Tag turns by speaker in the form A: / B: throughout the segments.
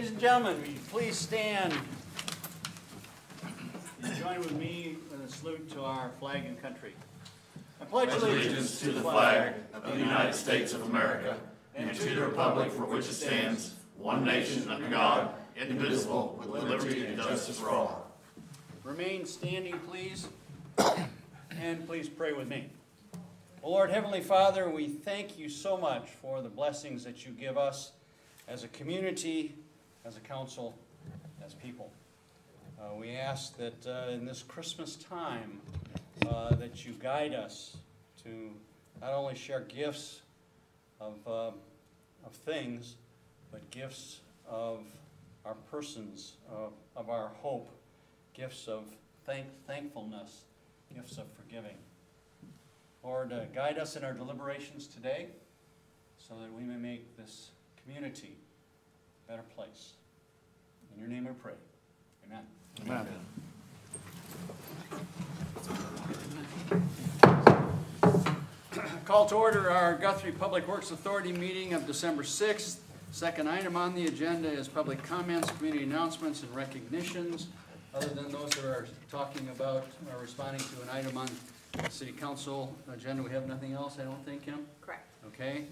A: Ladies and gentlemen, will you please stand and join with me in a salute to our flag and country. I pledge
B: allegiance to the flag of the United States of America and to the republic for which it stands, one nation under God, indivisible, with liberty and justice for all.
A: Remain standing, please, and please pray with me. Oh, Lord, Heavenly Father, we thank you so much for the blessings that you give us as a community, as a council, as people. We ask that in this Christmas time that you guide us to not only share gifts of things, but gifts of our persons, of our hope, gifts of thankfulness, gifts of forgiving. Lord, guide us in our deliberations today so that we may make this community a better place. In your name I pray. Amen.
B: Amen.
A: Call to order our Guthrie Public Works Authority meeting of December 6th. Second item on the agenda is public comments, community announcements, and recognitions. Other than those that are talking about or responding to an item on the City Council agenda, we have nothing else, I don't think, Kim?
C: Correct.
A: Okay.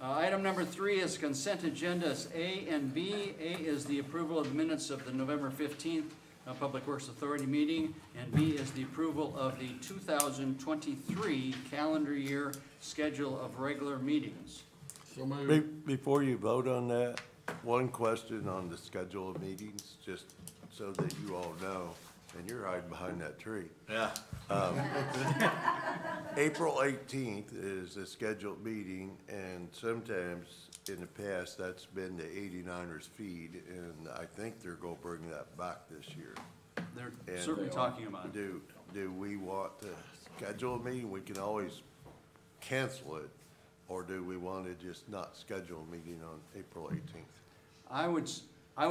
A: Item number 3 is consent agendas A and B. A is the approval of the minutes of the November 15th Public Works Authority meeting, and B is the approval of the 2023 calendar year schedule of regular meetings.
B: So moved.
D: Before you vote on that, one question on the schedule of meetings, just so that you all know, and you're hiding behind that tree.
B: Yeah.
D: April 18th is a scheduled meeting, and sometimes in the past, that's been the 89ers feed, and I think they're gonna bring that back this year.
A: They're
D: And
A: certainly talking about it.
D: Do we want to schedule a meeting? We can always cancel it, or do we want to just not schedule a meeting on April 18th?
A: I would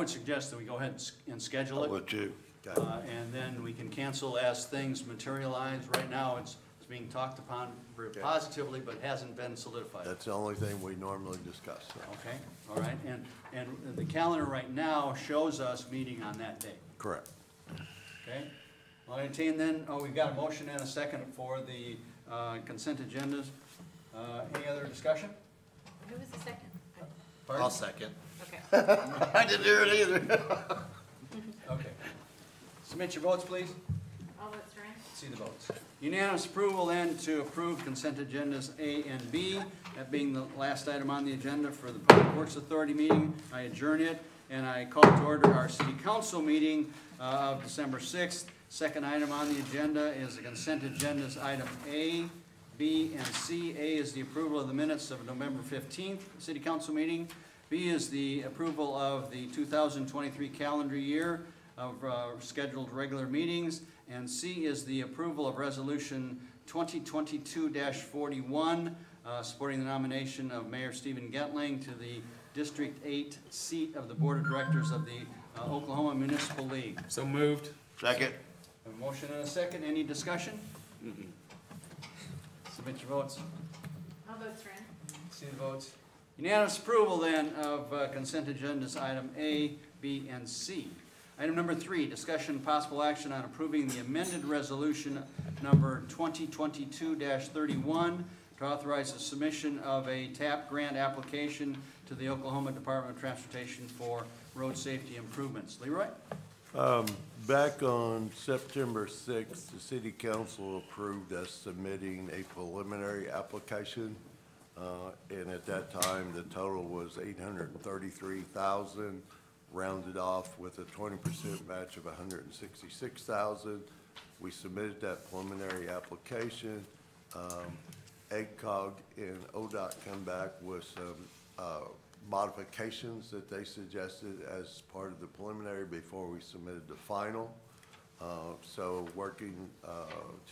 A: suggest that we go ahead and schedule it.
D: Would you?
A: And then we can cancel as things materialize. Right now, it's being talked upon very positively, but hasn't been solidified.
D: That's the only thing we normally discuss. So.
A: Okay, all right, and the calendar right now shows us meeting on that day.
D: Correct.
A: Okay, I'll entertain then, we've got a motion and a second for the consent agendas. Any other discussion?
C: Who was the second?
A: Pardon?
B: I'll second.
C: Okay.
B: I didn't hear it either.
A: Okay. Submit your votes, please.
C: All votes are in.
A: See the votes. Unanimous approval then to approve consent agendas A and B. That being the last item on the agenda for the Public Works Authority meeting, I adjourn it, and I call to order our City Council meeting of December 6th. Second item on the agenda is the consent agendas item A, B, and C. A is the approval of the minutes of November 15th City Council meeting. B is the approval of the 2023 calendar year of scheduled regular meetings. And C is the approval of Resolution 2022-41, supporting the nomination of Mayor Stephen Gentling to the District 8 seat of the Board of Directors of the Oklahoma Municipal League.
B: So moved. Second.
A: A motion and a second. Any discussion? Submit your votes.
C: All votes are in.
A: See the votes. Unanimous approval then of consent agendas item A, B, and C. Item number 3, discussion and possible action on approving the amended resolution number 2022-31 to authorize the submission of a TAP grant application to the Oklahoma Department of Transportation for road safety improvements. Leroy?
D: Back on September 6th, the City Council approved us submitting a preliminary application. And at that time, the total was $833,000, rounded off with a 20% match of $166,000. We submitted that preliminary application. AGCOG and ODOT come back with some modifications that they suggested as part of the preliminary before we submitted the final. So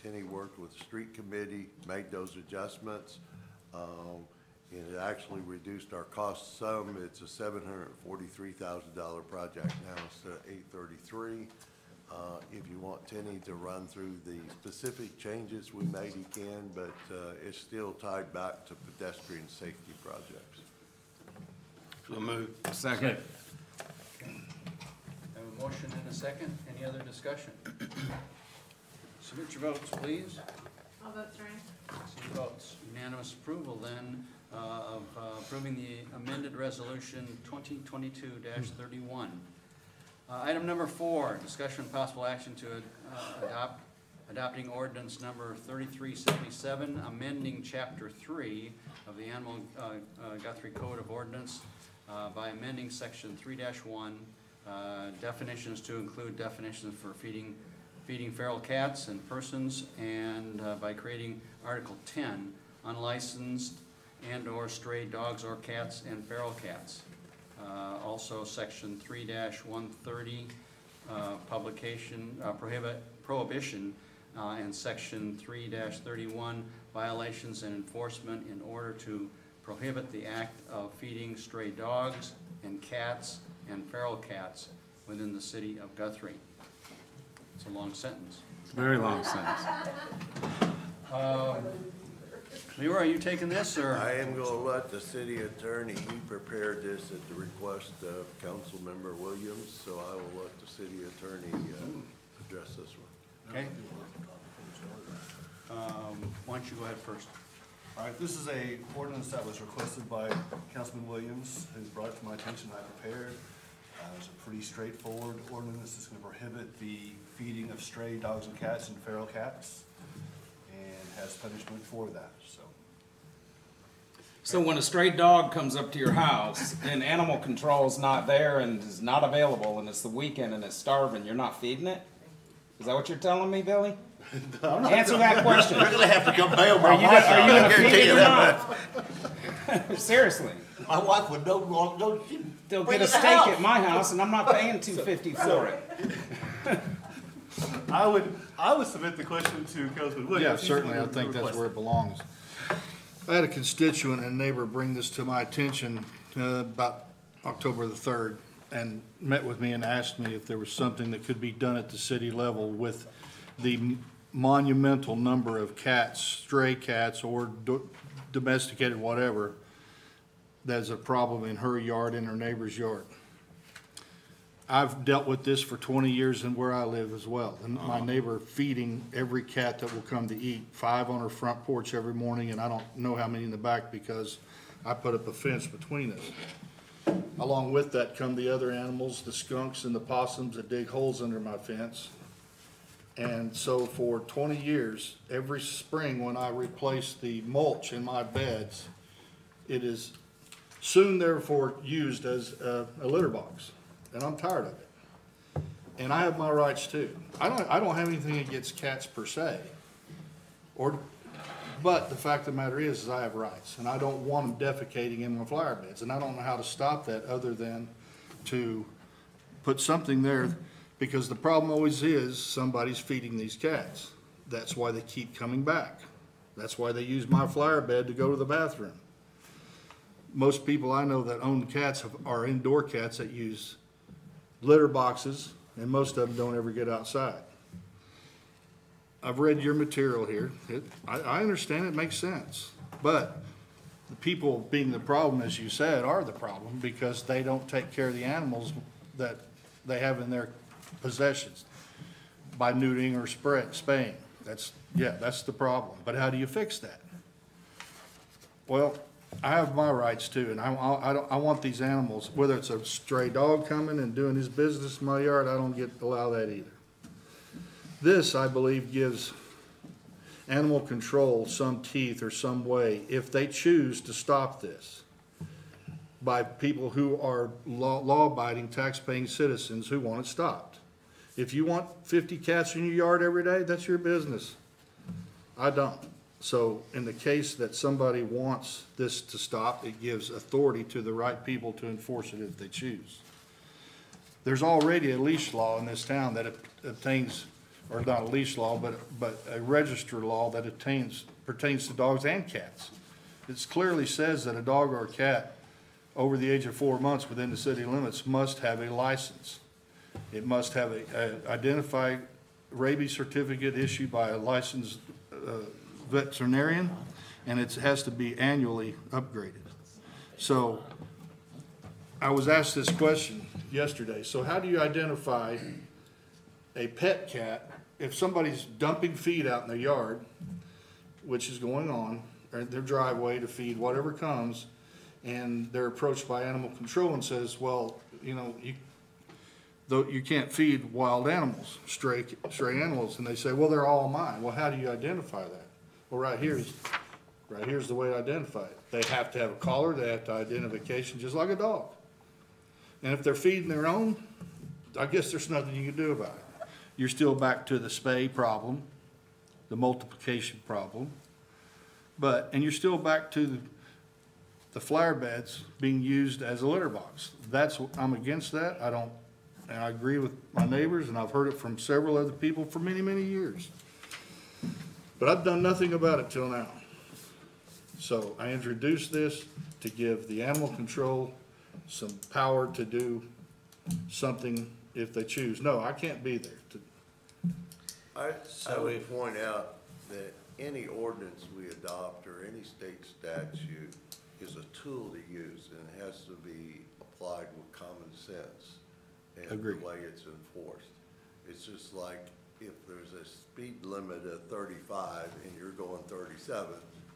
D: Tenny worked with the street committee, made those adjustments. And it actually reduced our cost some. It's a $743,000 project now instead of $833,000. If you want Tenny to run through the specific changes we made, he can, but it's still tied back to pedestrian safety projects.
B: So moved. Second.
A: Motion and a second. Any other discussion? Submit your votes, please.
C: All votes are in.
A: See your votes. Unanimous approval then of approving the amended resolution 2022-31. Item number 4, discussion and possible action to adopting ordinance number 3377, amending chapter 3 of the Animal Guthrie Code of Ordinance by amending section 3-1, definitions to include definitions for feeding feral cats and persons, and by creating Article 10, unlicensed and/or stray dogs or cats and feral cats. Also, section 3-130, publication, prohibition, and section 3-31, violations and enforcement in order to prohibit the act of feeding stray dogs and cats and feral cats within the city of Guthrie. It's a long sentence.
E: Very long sentence.
A: Leroy, are you taking this, or?
D: I am gonna let the city attorney, he prepared this at the request of Councilmember Williams, so I will let the city attorney address this one.
A: Okay. Why don't you go ahead first?
F: All right, this is a ordinance that was requested by Councilman Williams, who brought it to my attention, I prepared. It's a pretty straightforward ordinance. It's gonna prohibit the feeding of stray dogs and cats and feral cats, and has punishment for that, so.
E: So when a stray dog comes up to your house and animal control's not there and is not available and it's the weekend and it's starving, you're not feeding it? Is that what you're telling me, Billy? Answer that question.
B: You're gonna have to come bail my
E: Are you
B: wife.
E: gonna,
B: I guarantee
E: feed it
B: you
E: or
B: that.
E: not? Seriously.
B: My wife would no,
E: They'll
B: bring
E: get a
B: it to the
E: steak
B: house.
E: at my house and I'm not paying $2.50 for it.
F: I would submit the question to Councilman Williams.
G: Yeah,
F: He's the
G: certainly,
F: one
G: I
F: who
G: think that's
F: requested
G: where it belongs. I had a constituent and neighbor bring this to my attention about October the 3rd, and met with me and asked me if there was something that could be done at the city level with the monumental number of cats, stray cats or domesticated whatever, that's a problem in her yard, in her neighbor's yard. I've dealt with this for 20 years and where I live as well. And my neighbor feeding every cat that will come to eat, 5 on her front porch every morning, and I don't know how many in the back because I put up a fence between us. Along with that come the other animals, the skunks and the possums that dig holes under my fence. And so for 20 years, every spring when I replace the mulch in my beds, it is soon therefore used as a litter box. And I'm tired of it. And I have my rights too. I don't have anything against cats per se. But the fact of the matter is I have rights, and I don't want them defecating in my flower beds. And I don't know how to stop that other than to put something there, because the problem always is somebody's feeding these cats. That's why they keep coming back. That's why they use my flower bed to go to the bathroom. Most people I know that own cats are indoor cats that use litter boxes, and most of them don't ever get outside. I've read your material here. I understand, it makes sense. But the people being the problem, as you said, are the problem because they don't take care of the animals that they have in their possessions by neutering or spaying. That's the problem. But how do you fix that? Well, I have my rights too, and I want these animals, whether it's a stray dog coming and doing his business in my yard, I don't allow that either. This, I believe, gives animal control some teeth or some way if they choose to stop this by people who are law-abiding, tax-paying citizens who want it stopped. If you want 50 cats in your yard every day, that's your business. I don't. So in the case that somebody wants this to stop, it gives authority to the right people to enforce it if they choose. There's already a leash law in this town that obtains, or not a leash law, but a register law that pertains to dogs and cats. It clearly says that a dog or a cat over the age of 4 months within the city limits must have a license. It must have a identified rabies certificate issued by a licensed veterinarian, and it has to be annually upgraded. So I was asked this question yesterday. So how do you identify a pet cat if somebody's dumping feed out in their yard, which is going on, or their driveway to feed whatever comes, and they're approached by animal control and says, well, you know, you can't feed wild animals, stray animals, and they say, well, they're all mine. Well, how do you identify that? Well, right here's the way to identify it. They have to have a collar, they have to identification, just like a dog. And if they're feeding their own, I guess there's nothing you can do about it. You're still back to the spay problem, the multiplication problem, and you're still back to the flower beds being used as a litter box. I'm against that. And I agree with my neighbors, and I've heard it from several other people for many, many years. But I've done nothing about it till now. So I introduced this to give the animal control some power to do something if they choose. No, I can't be there.
D: I would point out that any ordinance we adopt or any state statute is a tool to use, and it has to be applied with common sense and
G: Agreed.
D: the way it's enforced. It's just like if there's a speed limit of 35 and you're going 37,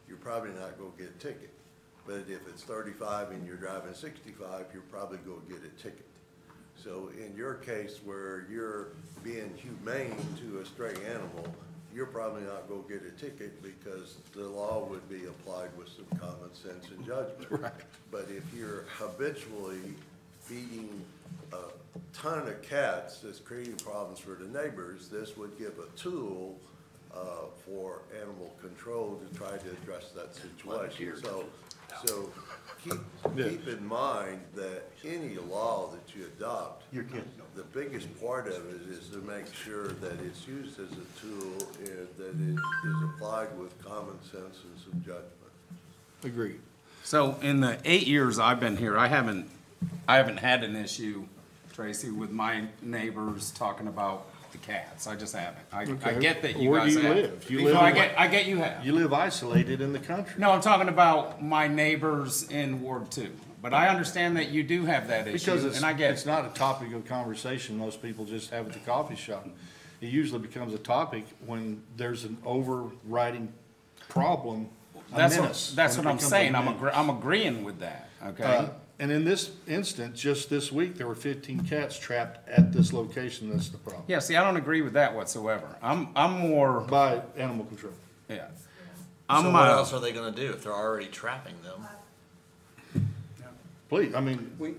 D: you're probably not going to get a ticket. But if it's 35 and you're driving 65, you're probably going to get a ticket. So in your case where you're being humane to a stray animal, you're probably not going to get a ticket because the law would be applied with some common sense and judgment.
G: Right.
D: But if you're habitually feeding a ton of cats that's creating problems for the neighbors, this would give a tool for animal control to try to address that situation. So keep in mind that any law that you adopt, the biggest part of it is to make sure that it's used as a tool and that it is applied with common sense and some judgment.
G: Agreed.
E: So in the 8 years I've been here, I haven't had an issue, Tracy, with my neighbors talking about the cats. I just haven't. I
G: Okay.
E: get that you
G: Where
E: guys
G: do you
E: have.
G: live? You
E: No,
G: live
E: I get you have.
G: You live isolated in the country.
E: No, I'm talking about my neighbors in Ward 2. But I understand that you do have that issue,
G: Because
E: and I get
G: it's
E: it.
G: not a topic of conversation most people just have at the coffee shop. It usually becomes a topic when there's an overriding problem, a menace.
E: That's
G: when
E: what
G: it
E: I'm
G: becomes a
E: saying.
G: menace.
E: I'm agreeing with that, okay?
G: And in this instance, just this week, there were 15 cats trapped at this location. That's the problem.
E: Yeah, see, I don't agree with that whatsoever. I'm more,
G: By animal control.
E: yeah.
B: So
E: I'm,
B: what else are they gonna do if they're already trapping them?
G: Please, I mean,
A: We,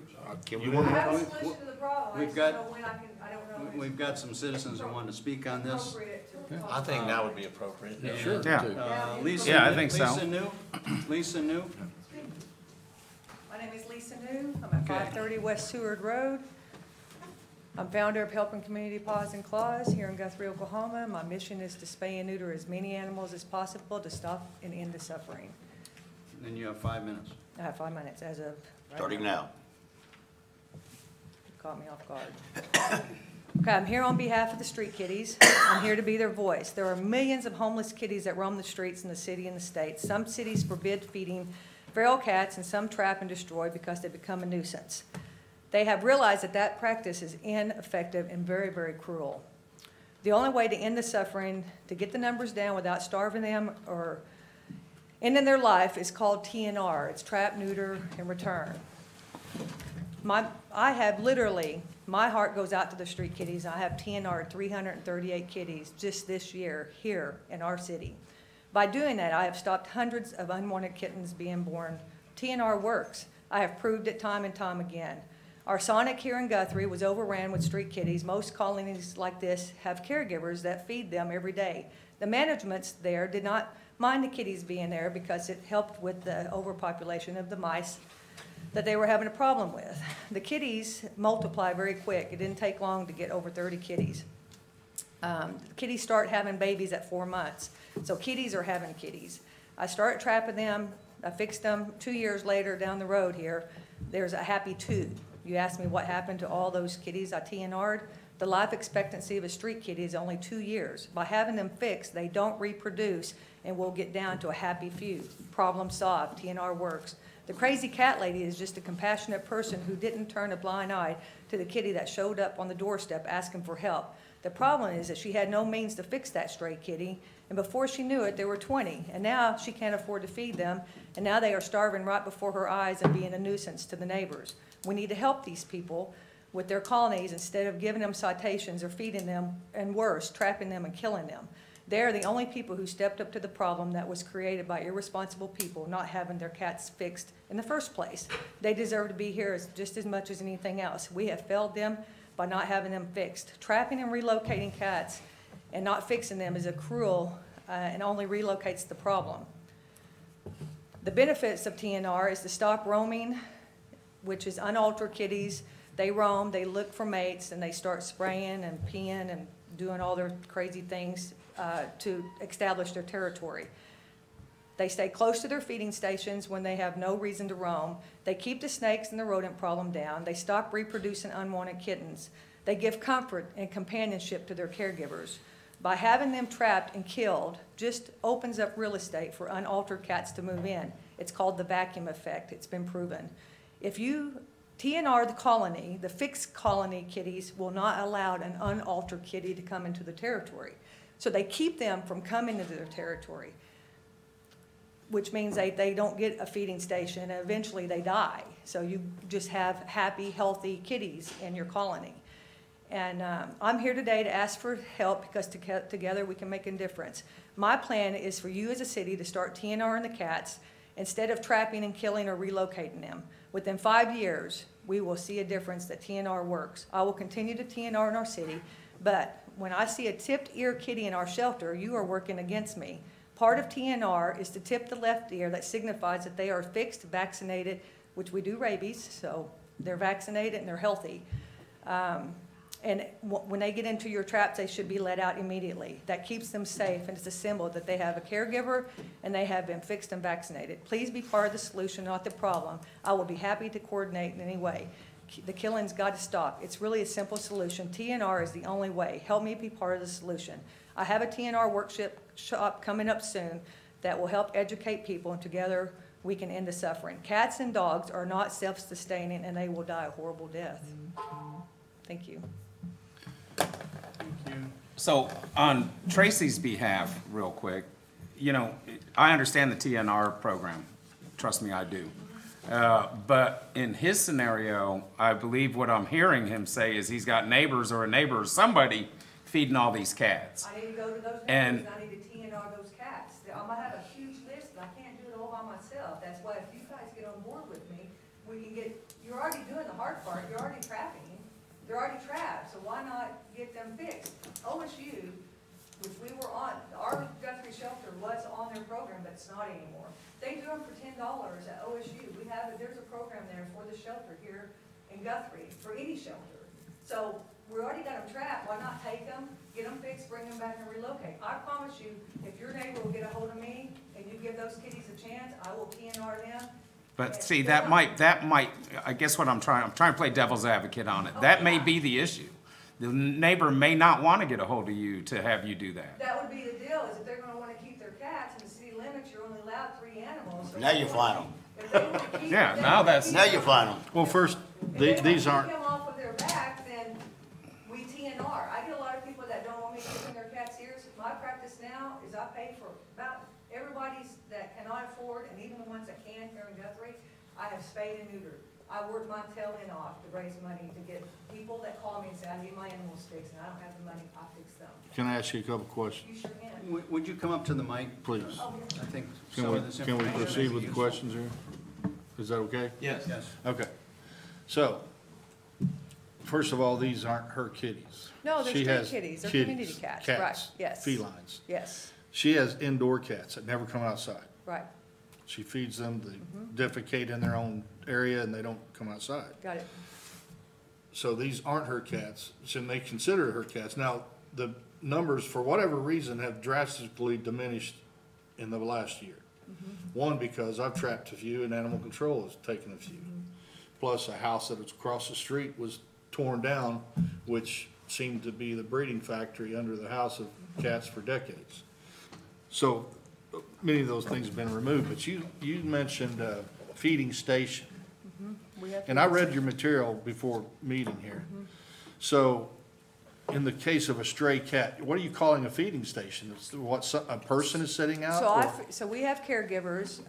G: you want
C: I
G: to,
C: have a solution to the problem, I
A: We've
C: just
A: got-
C: don't know when I don't know.
A: we've got some citizens that want to speak on this.
C: Appropriate to
B: I think that would be appropriate.
G: sure.
E: yeah.
A: Lisa,
E: Yeah, I think so.
A: Lisa New? Lisa New?
C: My name is Lisa New, I'm at
A: Okay.
C: 530 West Seward Road. I'm founder of Helping Community Paws and Claws here in Guthrie, Oklahoma. My mission is to spay and neuter as many animals as possible to stop and end the suffering.
A: Then you have 5 minutes.
C: I have 5 minutes as of right
B: Starting now.
C: Caught me off guard. Okay, I'm here on behalf of the street kitties. I'm here to be their voice. There are millions of homeless kitties that roam the streets in the city and the state. Some cities forbid feeding feral cats and some trap and destroy because they become a nuisance. They have realized that that practice is ineffective and very, very cruel. The only way to end the suffering, to get the numbers down without starving them or ending their life is called TNR. It's trap, neuter, and return. I have literally, my heart goes out to the street kitties. I have TNR 338 kitties just this year here in our city. By doing that, I have stopped hundreds of unwanted kittens being born. TNR works. I have proved it time and time again. Our Sonic here in Guthrie was overran with street kitties. Most colonies like this have caregivers that feed them every day. The managements there did not mind the kitties being there because it helped with the overpopulation of the mice that they were having a problem with. The kitties multiply very quick. It didn't take long to get over 30 kitties. Kitties start having babies at 4 months. So kitties are having kitties. I started trapping them. I fixed them 2 years later down the road here. There's a happy 2. You asked me what happened to all those kitties I TNR'd. The life expectancy of a street kitty is only 2 years. By having them fixed, they don't reproduce and we'll get down to a happy few. Problem solved. TNR works. The crazy cat lady is just a compassionate person who didn't turn a blind eye to the kitty that showed up on the doorstep asking for help. The problem is that she had no means to fix that stray kitty, and before she knew it, there were 20, and now she can't afford to feed them, and now they are starving right before her eyes and being a nuisance to the neighbors. We need to help these people with their colonies instead of giving them citations or feeding them, and worse, trapping them and killing them. They're the only people who stepped up to the problem that was created by irresponsible people not having their cats fixed in the first place. They deserve to be here just as much as anything else. We have failed them by not having them fixed. Trapping and relocating cats and not fixing them is a cruel and only relocates the problem. The benefits of TNR is to stop roaming, which is unaltered kitties. They roam, they look for mates, and they start spraying and peeing and doing all their crazy things to establish their territory. They stay close to their feeding stations when they have no reason to roam. They keep the snakes and the rodent problem down. They stop reproducing unwanted kittens. They give comfort and companionship to their caregivers. By having them trapped and killed just opens up real estate for unaltered cats to move in. It's called the vacuum effect. It's been proven. If you TNR the colony, the fixed colony kitties will not allow an unaltered kitty to come into the territory. So they keep them from coming into their territory, which means they don't get a feeding station, and eventually they die. So you just have happy, healthy kitties in your colony. And I'm here today to ask for help because together we can make a difference. My plan is for you as a city to start TNRing the cats instead of trapping and killing or relocating them. Within 5 years, we will see a difference that TNR works. I will continue to TNR in our city, but when I see a tipped ear kitty in our shelter, you are working against me. Part of TNR is to tip the left ear. That signifies that they are fixed, vaccinated, which we do rabies, so they're vaccinated and they're healthy. And when they get into your traps, they should be let out immediately. That keeps them safe, and it's a symbol that they have a caregiver and they have been fixed and vaccinated. Please be part of the solution, not the problem. I will be happy to coordinate in any way. The killing's got to stop. It's really a simple solution. TNR is the only way. Help me be part of the solution. I have a TNR workshop coming up soon that will help educate people, and together we can end the suffering. Cats and dogs are not self-sustaining, and they will die a horrible death. Thank you.
E: So on Tracy's behalf, real quick, you know, I understand the TNR program. Trust me, I do. But in his scenario, I believe what I'm hearing him say is he's got neighbors or a neighbor or somebody feeding all these cats.
C: I need to go to those
E: And-
C: neighbors, I need to TNR those cats. I'm gonna have a huge list, and I can't do it all by myself. That's why if you guys get on board with me, we can get, you're already doing the hard part, you're already trapping. They're already trapped, so why not get them fixed? OSU, which we were on, our Guthrie shelter was on their program, but it's not anymore. They do them for $10 at OSU. There's a program there for the shelter here in Guthrie, for any shelter. So we already got them trapped, why not take them, get them fixed, bring them back and relocate? I promise you, if your neighbor will get a hold of me and you give those kitties a chance, I will TNR them.
E: But see, that might, I guess what I'm trying to play devil's advocate on it. That may be the issue. The neighbor may not want to get a hold of you to have you do that.
C: That would be the deal, is if they're gonna wanna keep their cats, in the city limits, you're only allowed 3 animals. So
B: Now you find them.
C: if they wanna keep
E: Yeah,
C: them,
E: now that's-
B: Now you find them.
G: Well, first,
C: if they
G: these
C: wanna
G: aren't,
C: keep them off of their back, then we TNR. I get a lot of people that don't want me keeping their cats ears. My practice now is I pay for about everybody's that cannot afford, and even the ones that can here in Guthrie, I have spayed and neutered. I work my tail end off to raise money to get people that call me and say, I need my animals fixed, and I don't have the money, I fix them.
G: can I ask you a couple questions,
C: You sure can.
A: Would you come up to the mic?
G: please?
C: Oh,
A: I think
G: Can
A: some
G: we,
A: of this
G: can we
A: information
G: proceed
A: may
G: with
A: be
G: the
A: useful.
G: questions here? Is that okay?
E: Yes.
A: Yes.
G: Okay. So, first of all, these aren't her kitties.
C: No, they're
G: She
C: street
G: has
C: kitties. They're
G: kitties,
C: community cats. Right, yes.
G: Felines.
C: Yes,
G: She has indoor cats that never come outside.
C: right,
G: She feeds them, they defecate in their own area, and they don't come outside.
C: got it.
G: So these aren't her cats, so they consider her cats. Now, the numbers, for whatever reason, have drastically diminished in the last year. One, because I've trapped a few and animal control has taken a few. Plus, a house that was across the street was torn down, which seemed to be the breeding factory under the house of cats for decades. So, many of those things have been removed, but you mentioned, feeding station.
C: We have
G: And I read your material before meeting here. So, in the case of a stray cat, what are you calling a feeding station? It's what, a person is sitting out?
C: So
G: or-
C: so we have caregivers,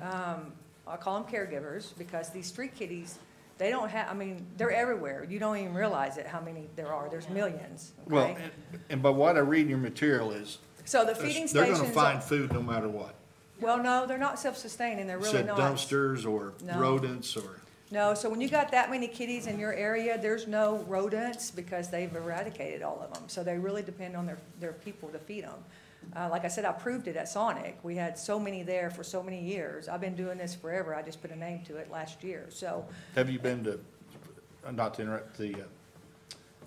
C: I call them caregivers, because these street kitties, they don't have, I mean, they're everywhere. You don't even realize it, how many there are. There's millions,
G: Well,
C: okay?
G: but what I read in your material is,
C: So the feeding
G: they're
C: stations.
G: gonna find food no matter what.
C: Well, no, they're not self-sustaining, they're really
G: Said
C: not.
G: dumpsters or
C: No.
G: rodents or,
C: No, so when you got that many kitties in your area, there's no rodents because they've eradicated all of them. So they really depend on their people to feed them. Like I said, I proved it at Sonic. We had so many there for so many years. I've been doing this forever. I just put a name to it last year, so.
G: have you been to, not to interrupt, the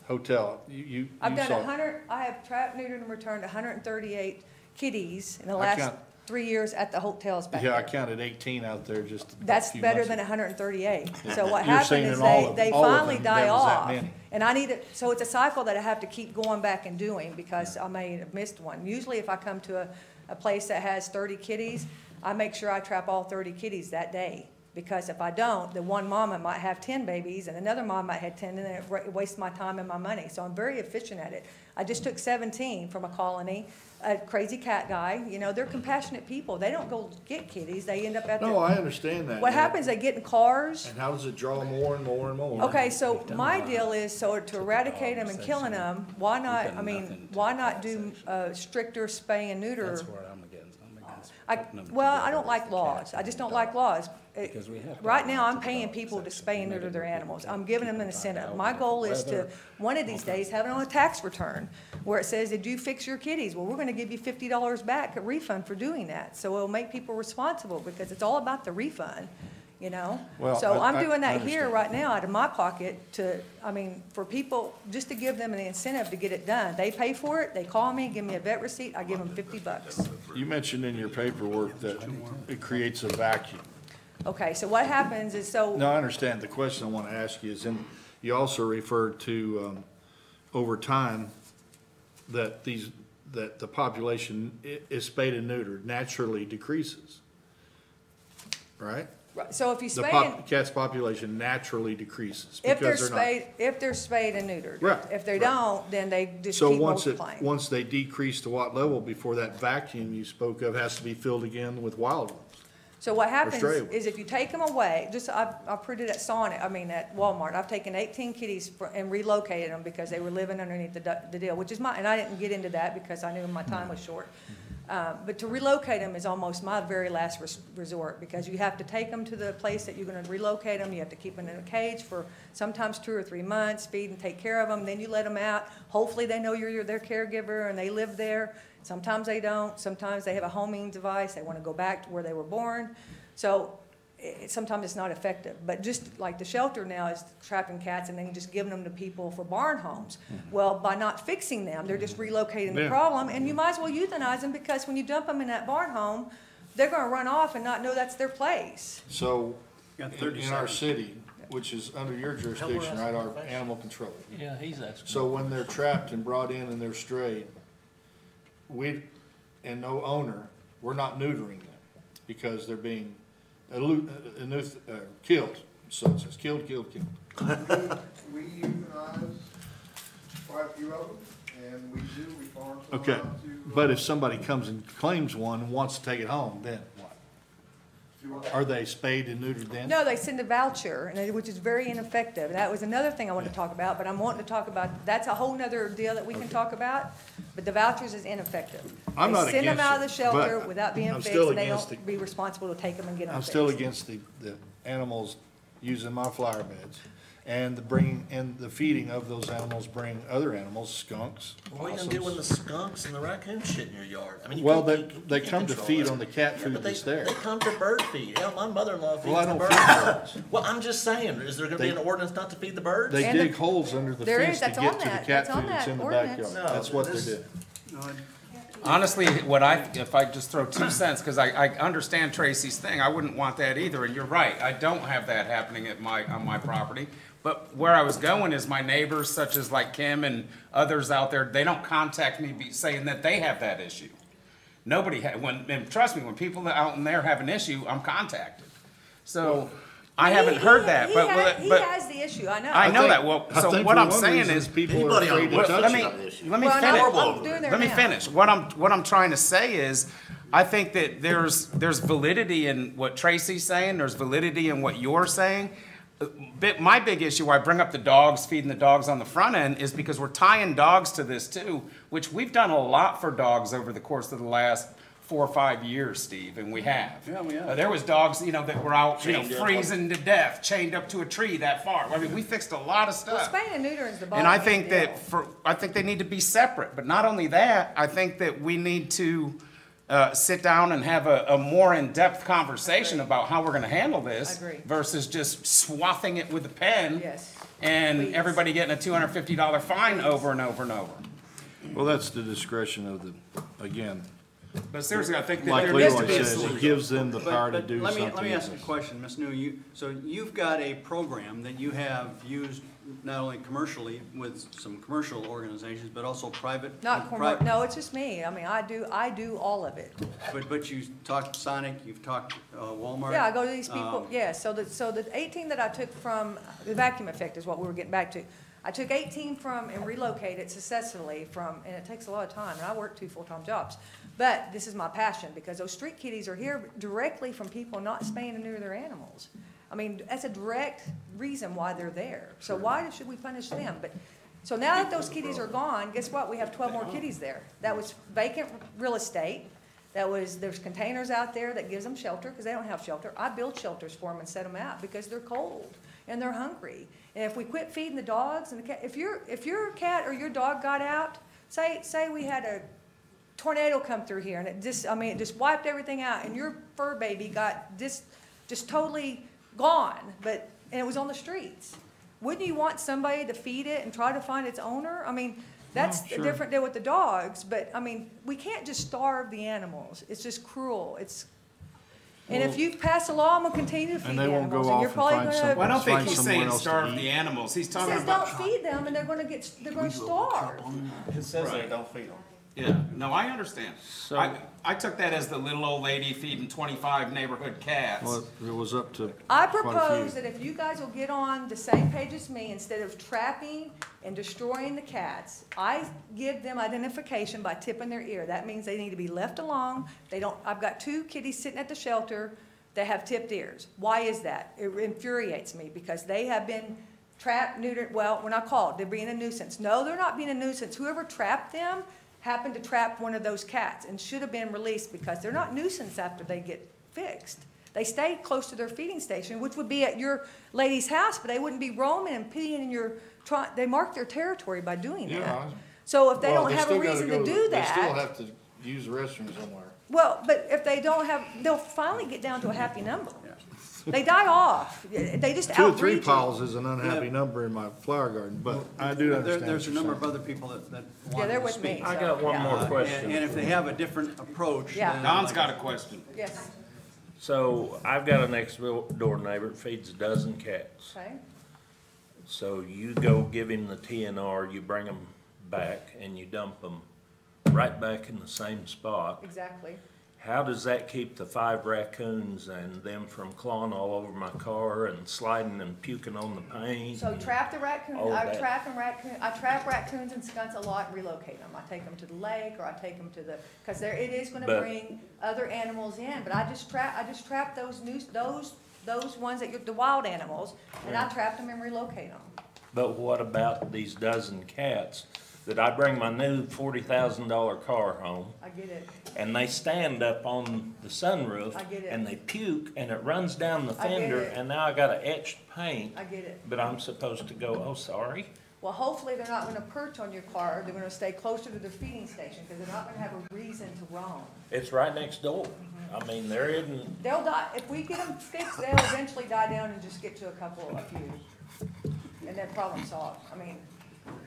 G: hotel? You
C: I've done
G: saw-
C: I have trapped, neutered, and returned 138 kitties in the
G: I
C: last
G: count-
C: 3 years at the hotels back
G: Yeah, I
C: there.
G: counted 18 out there just a
C: That's
G: few
C: better
G: months
C: than
G: ago.
C: 138. So what
G: You're
C: happened
G: saying
C: is
G: in all of-
C: they
G: all of
C: finally
G: them,
C: die
G: there was that
C: off.
G: many.
C: And I need it, so it's a cycle that I have to keep going back and doing because I may have missed one. Usually if I come to a place that has 30 kitties, I make sure I trap all 30 kitties that day. Because if I don't, the one mama might have 10 babies and another mom might have 10, and then it wastes my time and my money. So I'm very efficient at it. I just took 17 from a colony, a crazy cat guy. You know, they're compassionate people. They don't go get kitties. They end up at
G: No,
C: the,
G: I understand that.
C: what happens, they get in cars.
G: And how does it draw more and more and more?
C: Okay, so my deal is, so to eradicate them and killing them, why not,
E: done
C: I mean,
E: nothing to
C: why not
E: fix
C: do
E: it.
C: stricter spay and neuter?
E: That's where I'm against. I'm against
C: I,
E: putting them
C: well, I
E: together
C: don't like
E: as the
C: laws.
E: cats
C: I
E: and
C: just
E: the
C: don't like
E: dogs.
C: laws.
E: Because we have to
C: Right
E: have
C: now, I'm
E: the
C: paying
E: dog
C: people to
E: section.
C: spay and
E: We
C: neuter
E: made
C: their
E: it
C: animals.
E: different.
C: I'm giving them an
E: People find
C: incentive.
E: out
C: My goal
E: different
C: is to,
E: weather.
C: one of these days, have it on a tax return where it says, did you fix your kitties? Well, we're gonna give you $50 back, a refund for doing that. So it'll make people responsible because it's all about the refund, you know?
G: Well,
C: So I'm
G: I
C: doing that here
G: understand.
C: right now out of my pocket to, I mean, for people, just to give them an incentive to get it done. They pay for it, they call me, give me a vet receipt, I give them $50.
G: You mentioned in your paperwork that it creates a vacuum.
C: Okay, so what happens is, so.
G: No, I understand. The question I want to ask you is, and you also referred to, over time, that the population is spayed and neutered naturally decreases, right?
C: Right, so if you
G: The
C: spay and,
G: cat's population naturally decreases
C: if they're
G: because they're not.
C: if they're spayed and neutered.
G: Right,
C: If they
G: right.
C: don't, then they just
G: So
C: keep
G: once
C: multiplying.
G: once they decrease to what level before that vacuum you spoke of has to be filled again with wild ones?
C: So what happens
G: stray ones.
C: is if you take them away, I proved it at Sonic, at Walmart. I've taken 18 kitties and relocated them because they were living underneath the deal, which is and I didn't get into that because I knew my time was short. But to relocate them is almost my very last resort because you have to take them to the place that you're gonna relocate them. You have to keep them in a cage for sometimes 2 or 3 months, feed and take care of them. Then you let them out. Hopefully they know you're their caregiver and they live there. Sometimes they don't. Sometimes they have a homing device. They want to go back to where they were born. So sometimes it's not effective. But just like the shelter now is trapping cats and then just giving them to people for barn homes. Well, by not fixing them, they're just relocating the
G: Yeah.
C: problem. And you might as well euthanize them because when you dump them in that barn home, they're going to run off and not know that's their place.
G: So,
A: Got 30
G: in our
A: seconds.
G: city, which is under your jurisdiction, right, our animal control.
H: Yeah, he's asking.
G: So when they're trapped and brought in and they're strayed, and no owner, we're not neutering them because they're being killed. So it says killed.
I: We euthanize quite a few of them, and we farm some
G: Okay,
I: out to.
G: but if somebody comes and claims one and wants to take it home, then what? Are they spayed and neutered then?
C: No, they send a voucher, which is very ineffective. And that was another thing I wanted to talk about, but I'm wanting to talk about, that's a whole nother deal that we can talk about, but the vouchers is ineffective.
G: I'm not
C: They send them
G: against
C: out of
G: it,
C: the shelter
G: but
C: without being
G: I'm
C: fixed,
G: still
C: and they
G: against
C: don't be responsible to take them and get them
G: I'm
C: fixed.
G: still against the animals using my flower beds and the feeding of those animals bring other animals, skunks.
H: What are you gonna do when the skunks and the raccoons shit in your yard? I mean, you
G: Well,
H: can't-
G: they
H: you can't
G: come to
H: control
G: feed
H: that.
G: on the cat
H: Yeah,
G: food
H: but
G: that's there.
H: They come to bird feed. Hell, my mother-in-law feeds
G: Well, I
H: the
G: don't
H: birds.
G: feed birds.
H: Well, I'm just saying, is there gonna be
G: They-
H: an ordinance not to feed the birds?
G: They
C: And the-
G: dig holes under the
C: There
G: fence
C: is,
G: to
C: that's
G: get
C: on
G: to the
C: that.
G: cat
C: That's on
G: food that's
C: that
G: in the
C: ordinance.
G: backyard.
H: No,
G: That's what they
H: this-
G: do.
E: Honestly, if I just throw 2 cents, because I understand Tracy's thing, I wouldn't want that either, and you're right, I don't have that happening on my property. But where I was going is my neighbors, such as like Kim and others out there, they don't contact me saying that they have that issue. Nobody and trust me, when people out in there have an issue, I'm contacted. So, I haven't heard that,
C: He
E: but
C: has the issue, I know.
E: I know
G: think-
E: that. Well,
G: I
E: so
G: think
E: what
G: for
E: I'm
G: one
E: saying
G: reason
E: is,
G: people are
B: Anybody on
G: afraid to
B: board-
G: touch
E: let
G: it.
E: me
B: that issue.
E: let me
C: Well,
E: finish.
C: I'm doing there
E: Let me
C: now.
E: finish. What I'm trying to say is, I think that there's validity in what Tracy's saying. There's validity in what you're saying. My big issue, why I bring up the dogs, feeding the dogs on the front end, is because we're tying dogs to this too, which we've done a lot for dogs over the course of the last 4 or 5 years, Steve, and we have.
A: Yeah, we have.
E: There was dogs, you know, that were out, you know,
B: Chained up.
E: freezing to death, chained up to a tree that far. I mean, we fixed a lot of
C: Well,
E: stuff.
C: spaying and neutering is the bottom.
E: And I think
C: deal.
E: I think they need to be separate, but not only that, I think that we need to sit down and have a more in-depth conversation about how we're gonna handle this.
C: I agree.
E: Versus just swathing it with a pen.
C: Yes.
E: And
C: Please.
E: everybody getting a $250 fine over and over and over.
G: Well, that's the discretion of the, again,
E: But seriously, I think that
G: like
E: there needs to
G: Leroy
E: be a
G: says,
E: solution.
G: it gives them the
A: But-
G: power to
A: but
G: do
A: let
G: something.
A: me ask you a
G: else.
A: question, Ms. New. So you've got a program that you have used not only commercially with some commercial organizations, but also private?
C: No, it's just me. I mean, I do all of it.
A: But you talked Sonic, you've talked Walmart?
C: Yeah, I go to these people,
A: Um,
C: yeah, so the 18 that I took from, the vacuum effect is what we were getting back to. I took 18 from and relocated successfully from, and it takes a lot of time, and I work 2 full-time jobs. But this is my passion, because those street kitties are here directly from people not spaying and neuter their animals. I mean, that's a direct reason why they're there. So why should we punish them? But, so now that those kitties are gone, guess what? We have 12 more kitties there. That was vacant real estate. There's containers out there that gives them shelter, because they don't have shelter. I build shelters for them and set them out, because they're cold and they're hungry. And if we quit feeding the dogs and the cat, if your cat or your dog got out, say we had a tornado come through here and it just wiped everything out, and your fur baby got just totally gone, and it was on the streets. Wouldn't you want somebody to feed it and try to find its owner? I mean, that's a different deal with the dogs, but I mean, we can't just starve the animals. It's just cruel. And if you pass a law, I'm gonna continue to feed
G: And
C: the
G: they won't
C: animals,
G: go
C: and you're
G: off and
C: probably
G: find
C: gonna.
G: some-
E: Well, I don't think
G: Find
E: he's
G: someone
E: saying
G: else to
E: starve
G: eat.
E: the animals. He's
C: It
E: talking
C: says
E: about.
C: don't feed them, and they're gonna starve.
B: It says they don't feed them.
E: Yeah, no, I understand. I took that as the little old lady feeding 25 neighborhood cats.
G: Well, it was up to
C: I
G: quite a
C: propose
G: few.
C: that if you guys will get on the same page as me, instead of trapping and destroying the cats, I give them identification by tipping their ear. That means they need to be left alone. I've got 2 kitties sitting at the shelter that have tipped ears. Why is that? It infuriates me, because they have been trapped, neutered, well, we're not called, they're being a nuisance. No, they're not being a nuisance. Whoever trapped them happened to trap one of those cats and should have been released, because they're not nuisance after they get fixed. They stay close to their feeding station, which would be at your lady's house, but they wouldn't be roaming and peeing in your, they mark their territory by doing that.
G: Yeah.
C: So if they
G: Well,
C: don't have a
G: still gotta
C: reason
G: go
C: to do
G: They still
C: that,
G: have to use the restroom somewhere.
C: well, but if they don't have, they'll finally get down to a happy number. They die off. They just
G: 2 or 3
C: outbreed you.
G: piles is an unhappy
A: Yeah.
G: number in my flower garden, but I do understand.
A: There's a
G: what you're
A: number of
G: saying.
A: other people that
C: Yeah,
A: want
C: they're
A: to
C: with me.
A: speak.
C: so,
H: I got one
C: yeah.
H: more question.
A: And if they have a different approach,
C: Yeah.
A: then.
E: Don's got a question.
C: Yes,
H: So I've got a next door neighbor that feeds a dozen cats.
C: okay.
H: So you go give him the TNR, you bring them back and you dump them right back in the same spot.
C: Exactly.
H: How does that keep the 5 raccoons and them from clawing all over my car and sliding and puking on the paint?
C: So trap the raccoon,
H: All
C: I
H: that.
C: trap raccoons and skunks a lot and relocate them. I take them to the lake, or I take them to because it is gonna
H: But-
C: bring other animals in, but I just trap those those ones the wild animals, and I trap them and relocate them.
H: But what about these dozen cats that I bring my new $40,000 car home?
C: I get it.
H: And they stand up on the sunroof.
C: I get it.
H: And they puke and it runs down the
C: I get
H: fender
C: it.
H: and now I got etched paint.
C: I get it.
H: But I'm supposed to go, oh, sorry?
C: Well, hopefully they're not gonna perch on your car. They're gonna stay closer to their feeding station, because they're not gonna have a reason to roam.
H: It's right next door. I mean, there isn't,
C: They'll die, if we get them fixed, they'll eventually die down and just get to a few. And then problem solved. I mean,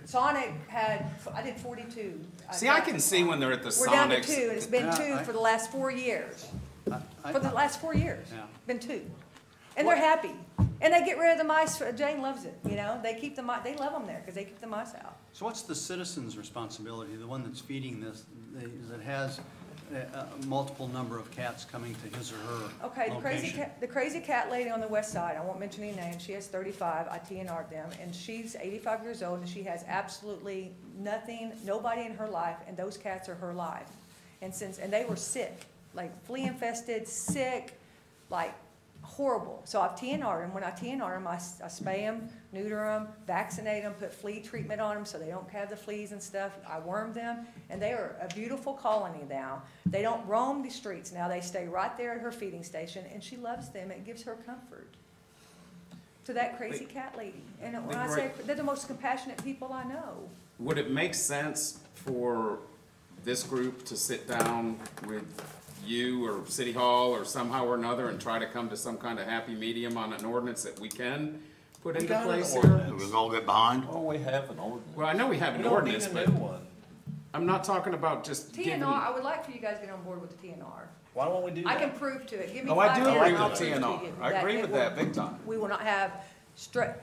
C: Sonic I did 42.
E: See, I can see when they're at the
C: We're down to
E: Sonics.
C: 2, and it's been
A: Yeah,
C: 2 for the last 4 years.
A: I-
C: For the last 4 years.
A: Yeah.
C: Been 2. And they're happy. And they get rid of the mice. Jane loves it, you know? They keep the mice, they love them there, because they keep the mice out.
A: So what's the citizen's responsibility, the one that's feeding this, that has multiple number of cats coming to his or her
C: Okay,
A: location.
C: the crazy cat lady on the west side, I won't mention any names, she has 35, I TNR'd them, and she's 85 years old, and she has absolutely nothing, nobody in her life, and those cats are her life. And they were sick, like flea infested, sick, like horrible. So I've TNR'd them. When I TNR them, I spay them, neuter them, vaccinate them, put flea treatment on them so they don't have the fleas and stuff. I worm them, and they are a beautiful colony now. They don't roam the streets now. They stay right there at her feeding station, and she loves them. It gives her comfort. To that crazy cat lady. And when I say they're the most compassionate people I know.
E: Would it make sense for this group to sit down with you or City Hall or somehow or another and try to come to some kind of happy medium on an ordinance that we can put into place here?
B: We're gonna get behind?
H: Oh, we have an ordinance.
E: Well, I know we have an ordinance, but I'm not talking about just giving.
C: TNR, I would like for you guys to get on board with the TNR.
H: Why don't we do
C: I
H: that?
C: can prove to it. Give me
E: Oh, I
C: 5
E: do
C: years.
E: agree
C: and I'll
E: with
C: prove to
E: TNR.
C: you
E: I agree
C: it
E: with
C: will-
E: that big time.
C: We will not have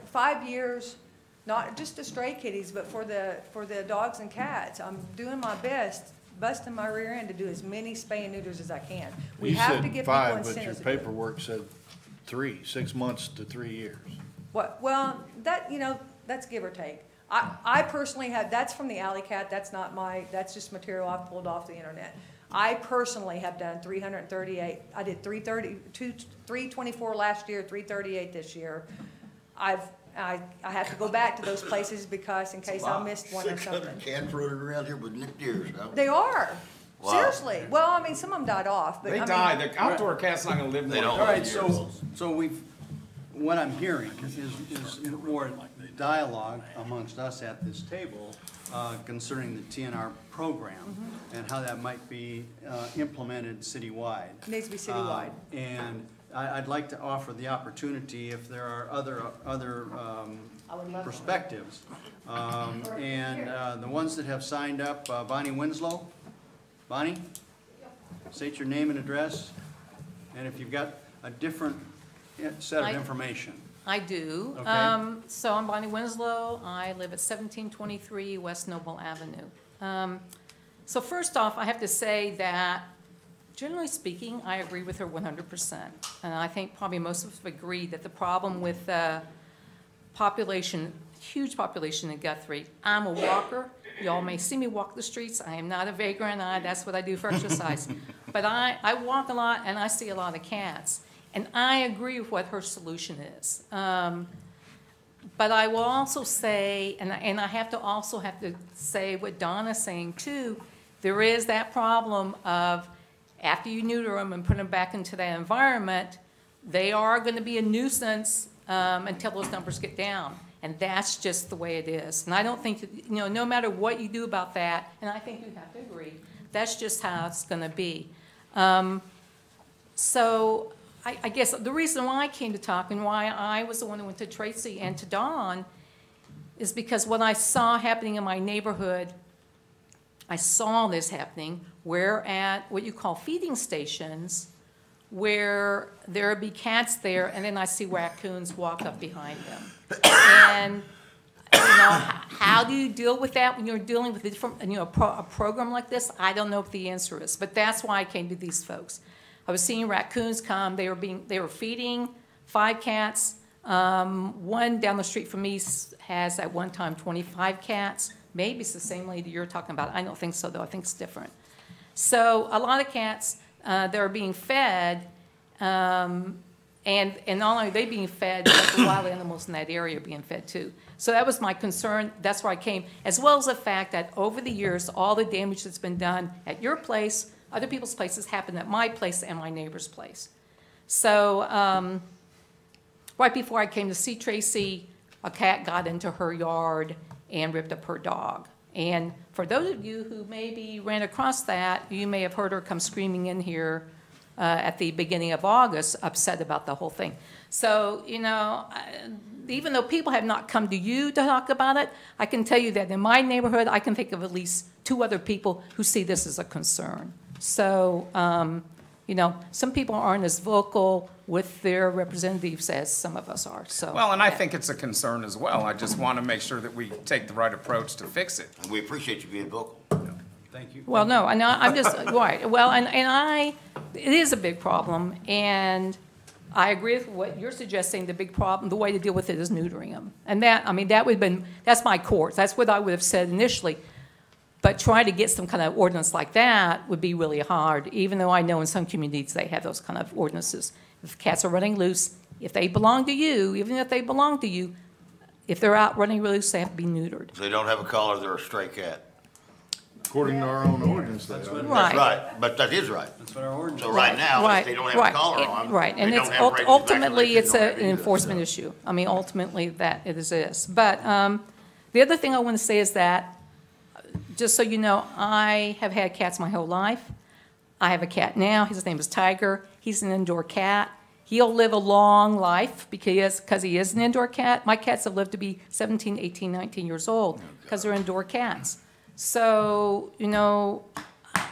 C: 5 years, not just the stray kitties, but for the dogs and cats. I'm doing my best, busting my rear end to do as many spay and neuters as I can. We
G: You
C: have to
G: said
C: give people
G: 5, but your
C: incentives. to do it.
G: paperwork said 6 months to 3 years.
C: What, well, that, that's give or take. I personally have, that's from the Alley Cat, that's not that's just material I've pulled off the internet. I personally have done 338, I did 324 last year, 338 this year. I have to go back to those places because in case I missed one or something.
B: Cats running around here with nicked ears, huh?
C: They are,
B: Wow.
C: seriously. Well, I mean, some of them died off, but I
E: They
C: mean.
E: die. The outdoor cat's not gonna live more
B: They
E: than
B: don't.
A: All
E: 30
A: right,
E: years.
A: so what I'm hearing is more dialogue amongst us at this table concerning the TNR program and how that might be implemented citywide.
C: It needs to be citywide.
A: And I'd like to offer the opportunity, if there are other
C: I would love to.
A: perspectives. And the ones that have signed up, Bonnie Winslow. Bonnie? State your name and address, and if you've got a different set of information.
J: I do.
A: Okay.
J: So I'm Bonnie Winslow. I live at 1723 West Noble Avenue. So first off, I have to say that, generally speaking, I agree with her 100%. And I think probably most of us agree that the problem with population, huge population in Guthrie, I'm a walker. Y'all may see me walk the streets. I am not a vagrant. That's what I do for exercise. But I walk a lot and I see a lot of cats. And I agree with what her solution is. But I will also say, and I have to say what Donna's saying too, there is that problem of after you neuter them and put them back into that environment, they are going to be a nuisance until those numbers get down. And that's just the way it is. And I don't think, no matter what you do about that, and I think you have to agree, that's just how it's going to be. So I guess the reason why I came to talk and why I was the one who went to Tracy and to Dawn is because what I saw happening in my neighborhood, I saw this happening where at what you call feeding stations, where there would be cats there, and then I see raccoons walk up behind them. And, how do you deal with that when you're dealing with a different, a program like this? I don't know what the answer is, but that's why I came to these folks. I was seeing raccoons come. They were feeding 5 cats. One down the street from me has at one time 25 cats. Maybe it's the same lady you're talking about. I don't think so, though. I think it's different. So a lot of cats that are being fed, and not only are they being fed, but the wild animals in that area are being fed too. So that was my concern. That's where I came, as well as the fact that over the years, all the damage that's been done at your place, other people's places, happened at my place and my neighbor's place. So right before I came to see Tracy, a cat got into her yard and ripped up her dog. And for those of you who maybe ran across that, you may have heard her come screaming in here at the beginning of August, upset about the whole thing. So, even though people have not come to you to talk about it, I can tell you that in my neighborhood, I can think of at least 2 other people who see this as a concern. So, some people aren't as vocal with their representatives as some of us are, so.
E: Well, and I think it's a concern as well. I just want to make sure that we take the right approach to fix it.
B: And we appreciate you being vocal.
A: Thank Thank you.
J: Well, no, and I'm just, right, well, and it is a big problem, and I agree with what you're suggesting, the big problem, the way to deal with it is neutering them. And that, I mean, that would have been, that's my course, that's what I would have said initially. But trying to get some kind of ordinance like that would be really hard, even though I know in some communities they have those kind of ordinances. If cats are running loose, if they belong to you, even if they belong to you, if they're out running loose, they have to be neutered.
B: If they don't have a collar, they're a stray cat.
G: According to our own ordinance, they
A: That's
G: are.
A: what-
J: Right.
B: Right, but that is right.
A: That's what our ordinance.
B: So right now, if they don't have a
J: Right,
B: collar
J: right,
B: on,
J: right,
B: they
J: and
B: don't
J: it's
B: have rabies
J: ultimately, it's
B: vaccination,
J: an enforcement issue. I mean, ultimately, that it is. But the other thing I want to say is that, just so you know, I have had cats my whole life. I have a cat now. His name is Tiger. He's an indoor cat. He'll live a long life because he is an indoor cat. My cats have lived to be 17, 18, 19 years old because they're indoor cats. So, you know,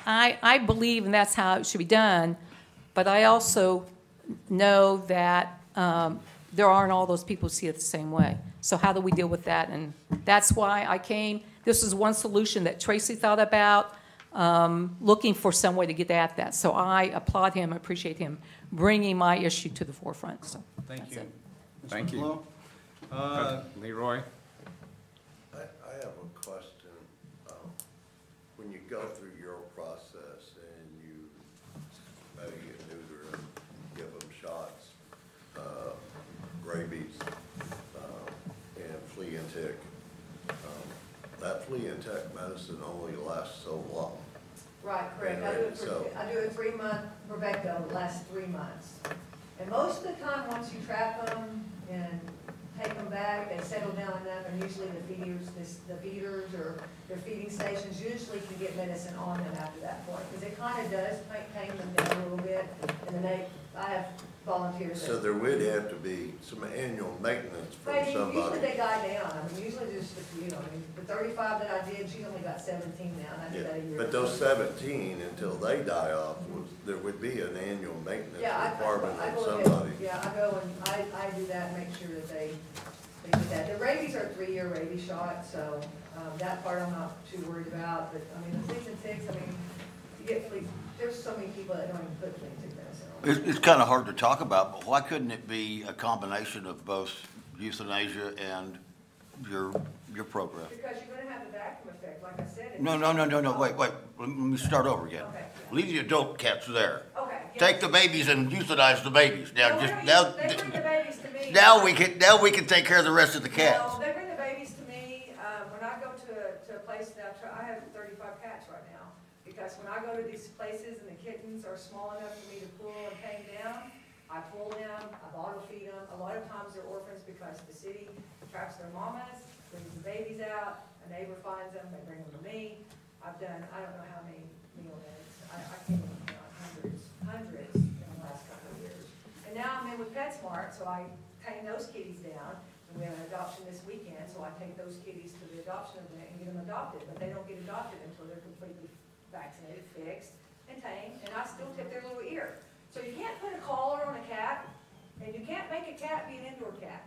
J: I believe, and that's how it should be done, but I also know that there aren't all those people who see it the same way. So how do we deal with that? And that's why I came. This is one solution that Tracy thought about, looking for some way to get at that. So I applaud him, appreciate him bringing my issue to the forefront. So
A: Thank
J: that's
A: you.
J: it.
A: Mr.
E: Thank you.
A: Flo?
E: Leroy?
D: I have a question. When you go through your process and you maybe get neuter them, give them shots, rabies, and flea and tick, that flea and tick medicine only lasts so long.
C: Right, correct. I do a 3-month Bravecto, it lasts 3 months. And most of the time, once you trap them and take them back, they settle down enough, and usually the feeders or their feeding stations usually can get medicine on them after that point, because it kind of does tame them down a little bit, and then I have volunteers.
D: So there would have to be some annual maintenance from
C: Usually
D: somebody.
C: they die down, I mean, usually just a few, I mean, the 35 that I did, she's only got 17 now, and I did that a year
D: But
C: ago.
D: those 17, until they die off, there would be an annual maintenance
C: Yeah,
D: requirement
C: I
D: on
C: go ahead.
D: somebody.
C: Yeah, I go and I do that and make sure that they do that. The rabies are a 3-year rabies shot, so that part I'm not too worried about. But I mean, the fleas and ticks, I mean, you get fleas, there's so many people that don't even put flea and tick medicine on.
B: It's kind of hard to talk about, but why couldn't it be a combination of both euthanasia and your program?
C: Because you're gonna have the vacuum effect, like I said.
B: No, wait, let me start over again.
C: Okay, yeah.
B: Leave the adult cats there.
C: Okay. yes.
B: Take the babies and euthanize the babies. Now,
C: No,
B: just,
C: they
B: now,
C: bring the babies to me.
B: now we can take care of the rest of the cats.
C: No, they bring the babies to me, when I go to a place that I have 35 cats right now. Because when I go to these places and the kittens are small enough for me to pull and tame down, I pull them, I bottle feed them. A lot of times they're orphans because the city traps their mamas, brings the babies out, a neighbor finds them, they bring them to me. I've done, I don't know how many meal eggs, I can't even count, hundreds in the last couple of years. And now I'm in with PetSmart, so I tame those kitties down. And we have an adoption this weekend, so I take those kitties to the adoption event and get them adopted. But they don't get adopted until they're completely vaccinated, fixed, and tamed, and I still tip their little ear. So you can't put a collar on a cat, and you can't make a cat be an indoor cat.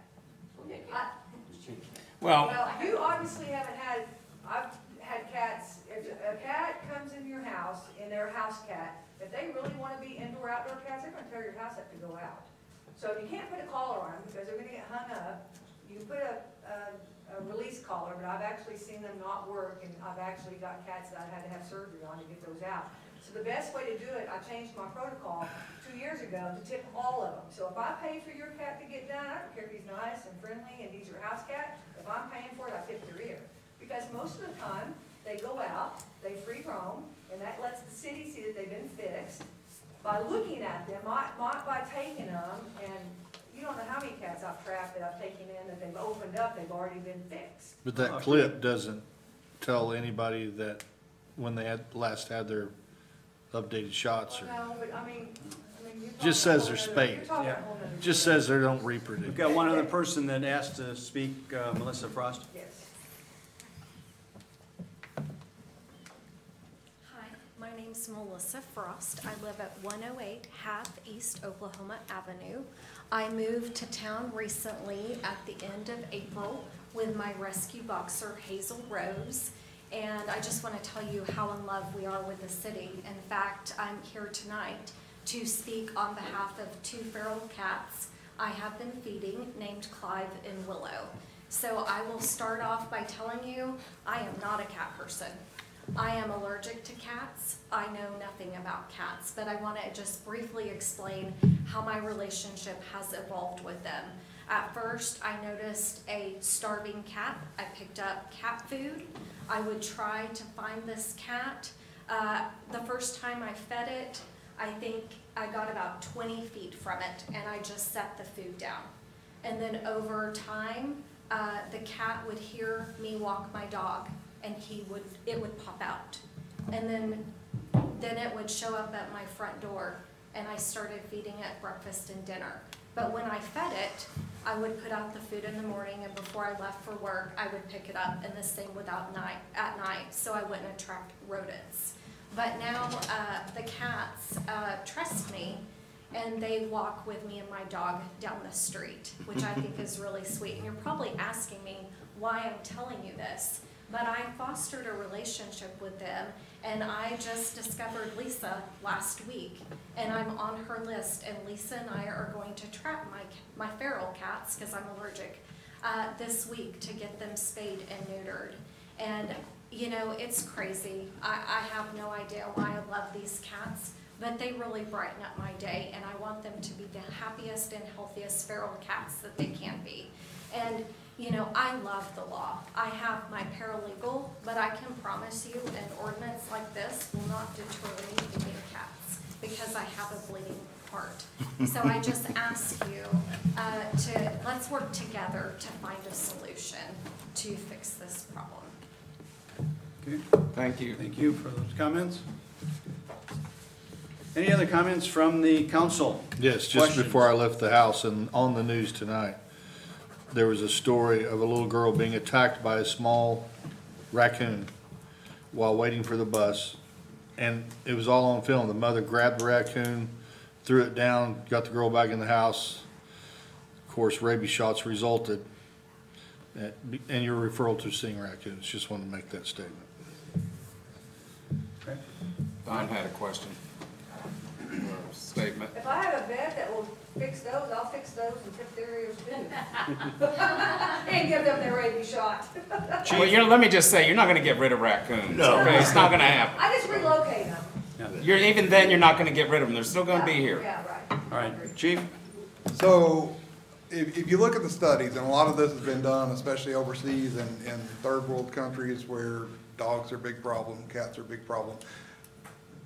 E: Well,
C: Well, you obviously haven't had, I've had cats, if a cat comes in your house, in their house cat, if they really wanna be indoor, outdoor cats, they're gonna tear your house up to go out. So you can't put a collar on them, because they're gonna get hung up. You can put a release collar, but I've actually seen them not work, and I've actually got cats that I've had to have surgery on to get those out. So the best way to do it, I changed my protocol 2 years ago to tip all of them. So if I pay for your cat to get done, I don't care if he's nice and friendly and he's your house cat, if I'm paying for it, I tip their ear. Because most of the time, they go out, they free roam, and that lets the city see that they've been fixed by looking at them, not by taking them. And you don't know how many cats I've trapped that I've taken in that they've opened up, they've already been fixed.
G: But that clip doesn't tell anybody that when they last had their updated shots or,
C: No, but I mean, you're
G: just
C: talking a
G: says
C: whole
G: they're
C: nother-
G: spayed.
C: you're talking a
A: Yeah.
C: whole nother
G: Just
C: deal.
G: says they don't reproduce.
A: We've got one other person that asked to speak, Melissa Frost.
C: Yes.
K: Hi, my name's Melissa Frost. I live at 108 Half East Oklahoma Avenue. I moved to town recently at the end of April with my rescue boxer Hazel Rose, and I just want to tell you how in love we are with the city. In fact, I'm here tonight to speak on behalf of 2 feral cats I have been feeding named Clive and Willow. So I will start off by telling you, I am not a cat person. I am allergic to cats. I know nothing about cats, but I want to just briefly explain how my relationship has evolved with them. At first, I noticed a starving cat. I picked up cat food. I would try to find this cat. The first time I fed it, I think I got about 20 feet from it, and I just set the food down. And then over time, the cat would hear me walk my dog, and it would pop out. And then it would show up at my front door, and I started feeding it breakfast and dinner. But when I fed it, I would put out the food in the morning, and before I left for work, I would pick it up, and the same at night, so I wouldn't attract rodents. But now the cats trust me, and they walk with me and my dog down the street, which I think is really sweet. And you're probably asking me why I'm telling you this, but I fostered a relationship with them, and I just discovered Lisa last week, and I'm on her list, and Lisa and I are going to trap my feral cats, because I'm allergic, this week to get them spayed and neutered. And you know, it's crazy. I have no idea why I love these cats, but they really brighten up my day, and I want them to be the happiest and healthiest feral cats that they can be. And you know, I love the law. I have my paralegal, but I can promise you an ordinance like this will not deter me from getting cats, because I have a bleeding heart. So I just ask you let's work together to find a solution to fix this problem.
A: Okay.
E: Thank you.
A: Thank you for those comments. Any other comments from the council?
G: Yes, just
A: Questions?
G: before I left the house and on the news tonight, there was a story of a little girl being attacked by a small raccoon while waiting for the bus. And it was all on film. The mother grabbed the raccoon, threw it down, got the girl back in the house. Of course, rabies shots resulted. And your referral to seeing raccoons. Just wanted to make that statement.
A: Okay.
E: Don had a question. Or statement.
C: If I have a vet that will fix those, I'll fix those and tip their ears too. And give them their rabies shot.
E: Well, let me just say, you're not gonna get rid of raccoons.
H: No.
E: Okay, it's not gonna happen.
C: I just relocate them.
E: Even then, you're not gonna get rid of them. They're still gonna be here.
C: Yeah, right.
A: All right, Chief?
I: So, if you look at the studies, and a lot of this has been done, especially overseas and in third world countries where dogs are a big problem, cats are a big problem,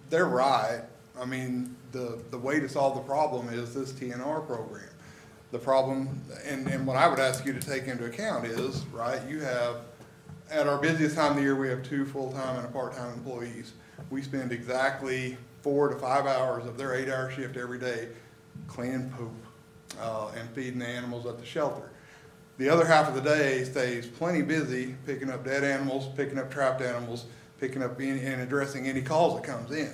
I: they're right. I mean, the way to solve the problem is this TNR program. The problem, and what I would ask you to take into account is, right, you have, at our busiest time of the year, we have 2 full-time and a part-time employees. We spend exactly 4 to 5 hours of their 8-hour shift every day cleaning poop and feeding the animals at the shelter. The other half of the day stays plenty busy picking up dead animals, picking up trapped animals, picking up and addressing any calls that comes in.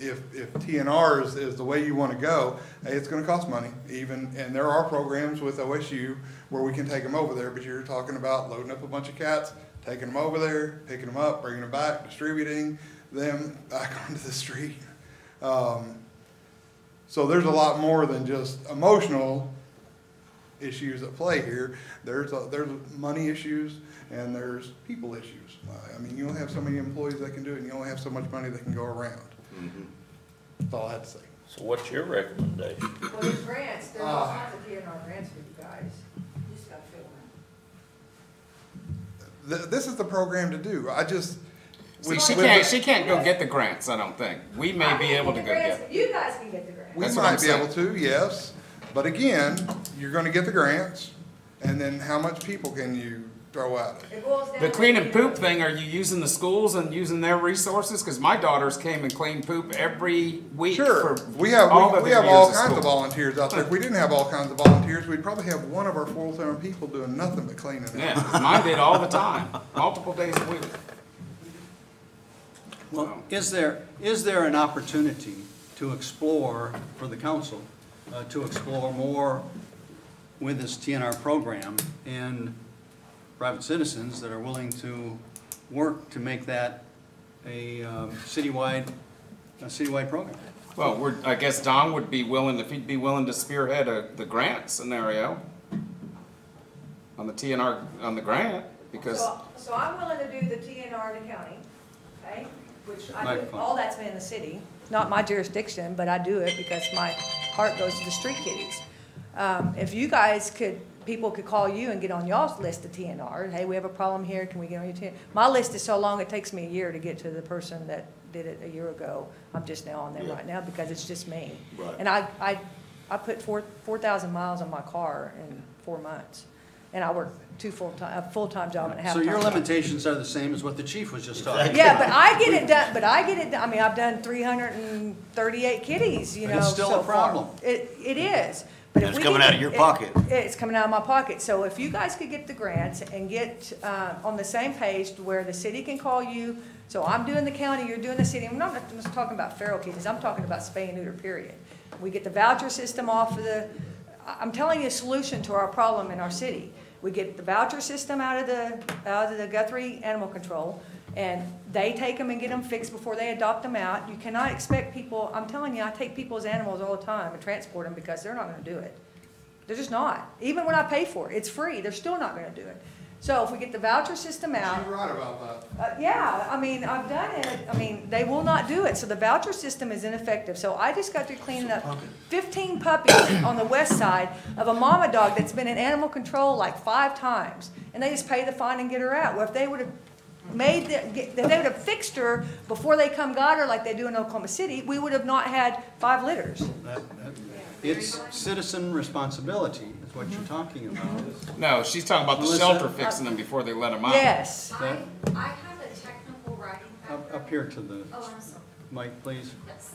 I: If TNR is the way you want to go, it's going to cost money. And there are programs with OSU where we can take them over there, but you're talking about loading up a bunch of cats, taking them over there, picking them up, bringing them back, distributing them back onto the street. So there's a lot more than just emotional issues at play here. There's money issues and there's people issues. I mean, you only have so many employees that can do it, and you only have so much money that can go around. That's all I had to say.
H: So what's your recommendation?
C: Well, there's grants, there's all kinds of DNR grants for you guys. You just gotta fill them.
I: This is the program to do. I just.
E: See, she can't go get the grants, I don't think. We may be able to go get them.
C: You guys can get the grants.
I: We
E: That's what I'm
I: might be able to, yes, but again, you're gonna get the grants, and then how much people can you throw at it?
C: It boils down
E: The
C: to
E: clean and
C: you
E: poop
C: know,
E: thing, are you using the schools and using their resources? Because my daughters came and cleaned poop every week
I: Sure,
E: for
I: we have
E: all
I: all
E: of their
I: kinds
E: years
I: of
E: school.
I: volunteers out there. If we didn't have all kinds of volunteers, we'd probably have one of our full-time people doing nothing but cleaning it.
E: Yeah, 'cause mine did all the time, multiple days a week.
A: Well, is there an opportunity to explore, for the council, to explore more with this TNR program and private citizens that are willing to work to make that a citywide program.
E: Well, I guess Don would be willing, if he'd be willing to spearhead the grant scenario on the TNR, on the grant, because,
C: So I'm willing to do the TNR in the county, okay? Which I do,
A: Microphone.
C: all that's been in the city, not my jurisdiction, but I do it because my heart goes to the street kiddies. If you guys people could call you and get on y'all's list of TNR, hey, we have a problem here, can we get on your TNR? My list is so long, it takes me a year to get to the person that did it a year ago. I'm just now on them right now because it's just me.
D: Right.
C: And I put 4,000 miles on my car in 4 months. And I work a full-time job and a half-time
A: So your
C: job.
A: limitations are the same as what the chief was just talking about.
C: Yeah, but I get it done, I mean, I've done 338 kitties, you
A: But
C: know,
A: it's still
C: so
A: a problem.
C: far. It is. But if
B: It's
C: we
B: coming
C: get
B: out of your pocket.
C: It's coming out of my pocket. So if you guys could get the grants and get on the same page to where the city can call you, so I'm doing the county, you're doing the city, I'm not just talking about feral kitties, I'm talking about spay and neuter, period. We get the voucher system off of I'm telling you a solution to our problem in our city. We get the voucher system out of the Guthrie Animal Control, and they take them and get them fixed before they adopt them out. You cannot expect people, I'm telling you, I take people's animals all the time and transport them because they're not gonna do it. They're just not. Even when I pay for it, it's free, they're still not gonna do it. So if we get the voucher system out.
G: You're right about that.
C: Yeah, I mean, I've done it, I mean, they will not do it, so the voucher system is ineffective. So I just got through cleaning up 15 puppies on the west side of a mama dog that's been in animal control like 5 times, and they just pay the fine and get her out. Well, if they would have they would have fixed her before they come got her like they do in Oklahoma City, we would have not had 5 litters.
A: It's citizen responsibility, is what you're talking about.
E: no, she's talking about the
A: Melissa?
E: shelter fixing them before they let them out.
C: Yes.
K: I have a technical writing background.
A: Up here to the
K: Oh, I'm sorry.
A: mic, please.
K: Yes.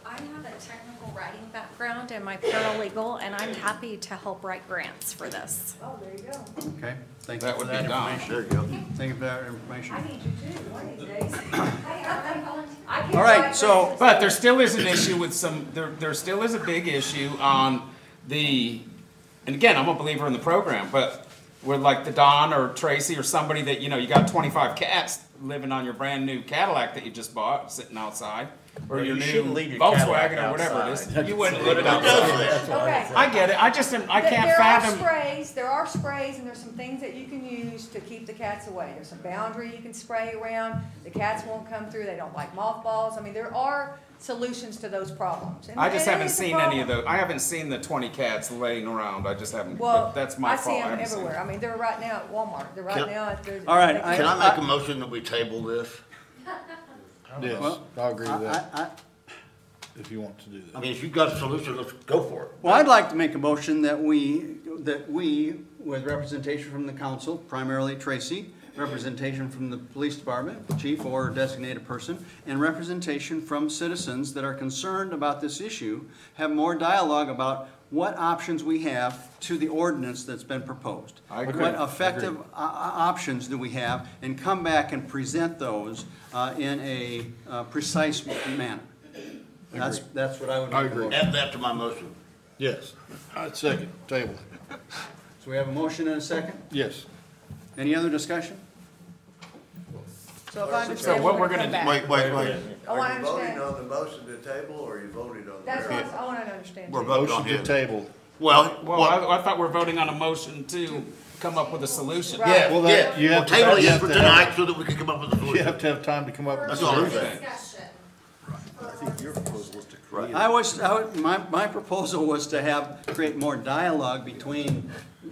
K: I have a technical writing background and my paralegal, and I'm happy to help write grants for this.
C: Oh, there you go.
A: Okay, thank you
E: That
A: for
E: would
A: that
E: be Don.
A: information.
B: There you go.
A: Thank you for that information.
C: I need you too, one of these days. I can't
A: All right,
C: write
A: so-
C: grants.
E: But there still is an issue with there still is a big issue on and again, I'm a believer in the program, but with like the Don or Tracy or somebody that, you know, you got 25 cats living on your brand new Cadillac that you just bought, sitting outside, or
B: Well,
E: your
B: you
E: new
B: shouldn't leave your
E: Volkswagen
B: Cadillac
E: or whatever it
B: outside.
E: is. You wouldn't leave it
B: Who does
E: outside.
B: that?
C: Okay.
E: I get it, I can't
C: There
E: fathom.
C: there are sprays, and there's some things that you can use to keep the cats away. There's some boundary you can spray around, the cats won't come through, they don't like mothballs. I mean, there are solutions to those problems. And
E: I just
C: it
E: haven't
C: is a
E: seen any of
C: problem.
E: those. I haven't seen the 20 cats laying around. I just haven't.
C: Well,
E: But that's my
C: I
E: fault.
C: see them
E: haven't seen
C: everywhere. I mean, they're right now at Walmart, they're right
B: Can-
C: now at the.
A: All right,
B: Can I make a motion that we table this?
G: Yes,
A: Well,
G: I agree with that,
A: I-
G: if you want to do
B: I
G: that.
B: mean, if you've got a solution, let's go for it.
A: Well, I'd like to make a motion that we, with representation from the council, primarily Tracy, representation from the police department, chief or designated person, and representation from citizens that are concerned about this issue, have more dialogue about what options we have to the ordinance that's been proposed.
E: I agree.
A: What effective options do we have, and come back and present those in a precise manner. That's what I would
G: I
A: make a
G: agree.
A: motion.
B: Add that to my motion.
G: Yes, I'd second, table.
A: So we have a motion and a second?
G: Yes.
A: Any other discussion?
C: So if I understand.
E: So what we're gonna
C: come
E: do-
C: back.
B: Wait.
C: I wanna
D: Are you voting
C: understand.
D: on the motion to table, or are you voting on the?
C: That's
D: variance?
C: what I wanna understand.
B: We're
C: too.
B: voting on
G: Motion to
B: his.
G: table.
B: Well,
E: Well, I thought we're voting on a motion to come up with a solution.
C: Right.
B: yeah,
G: Well, that-
B: yeah.
G: you
B: Well,
G: have to-
B: table
G: you
B: it
G: have
B: for
G: to
B: tonight so that we can come up with a
G: You
B: solution.
G: have to have time to come up with a
B: That's all I'm
G: solution.
B: saying.
K: Discussion.
A: My proposal was to create more dialogue between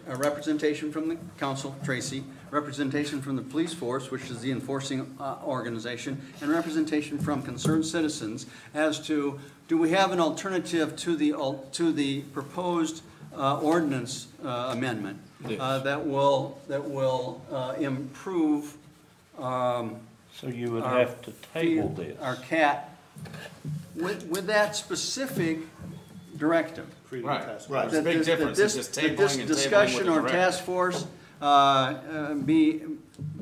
A: representation from the council, Tracy, representation from the police force, which is the enforcing organization, and representation from concerned citizens as to, do we have an alternative to the proposed ordinance amendment that will improve
H: So you would
A: our
H: have to table this.
A: our cat with that specific directive.
E: Right.
B: Right.
E: There's a big difference in just
A: That
E: tabling
A: this
E: and tabling
A: discussion
E: with a
A: or
E: direct.
A: task force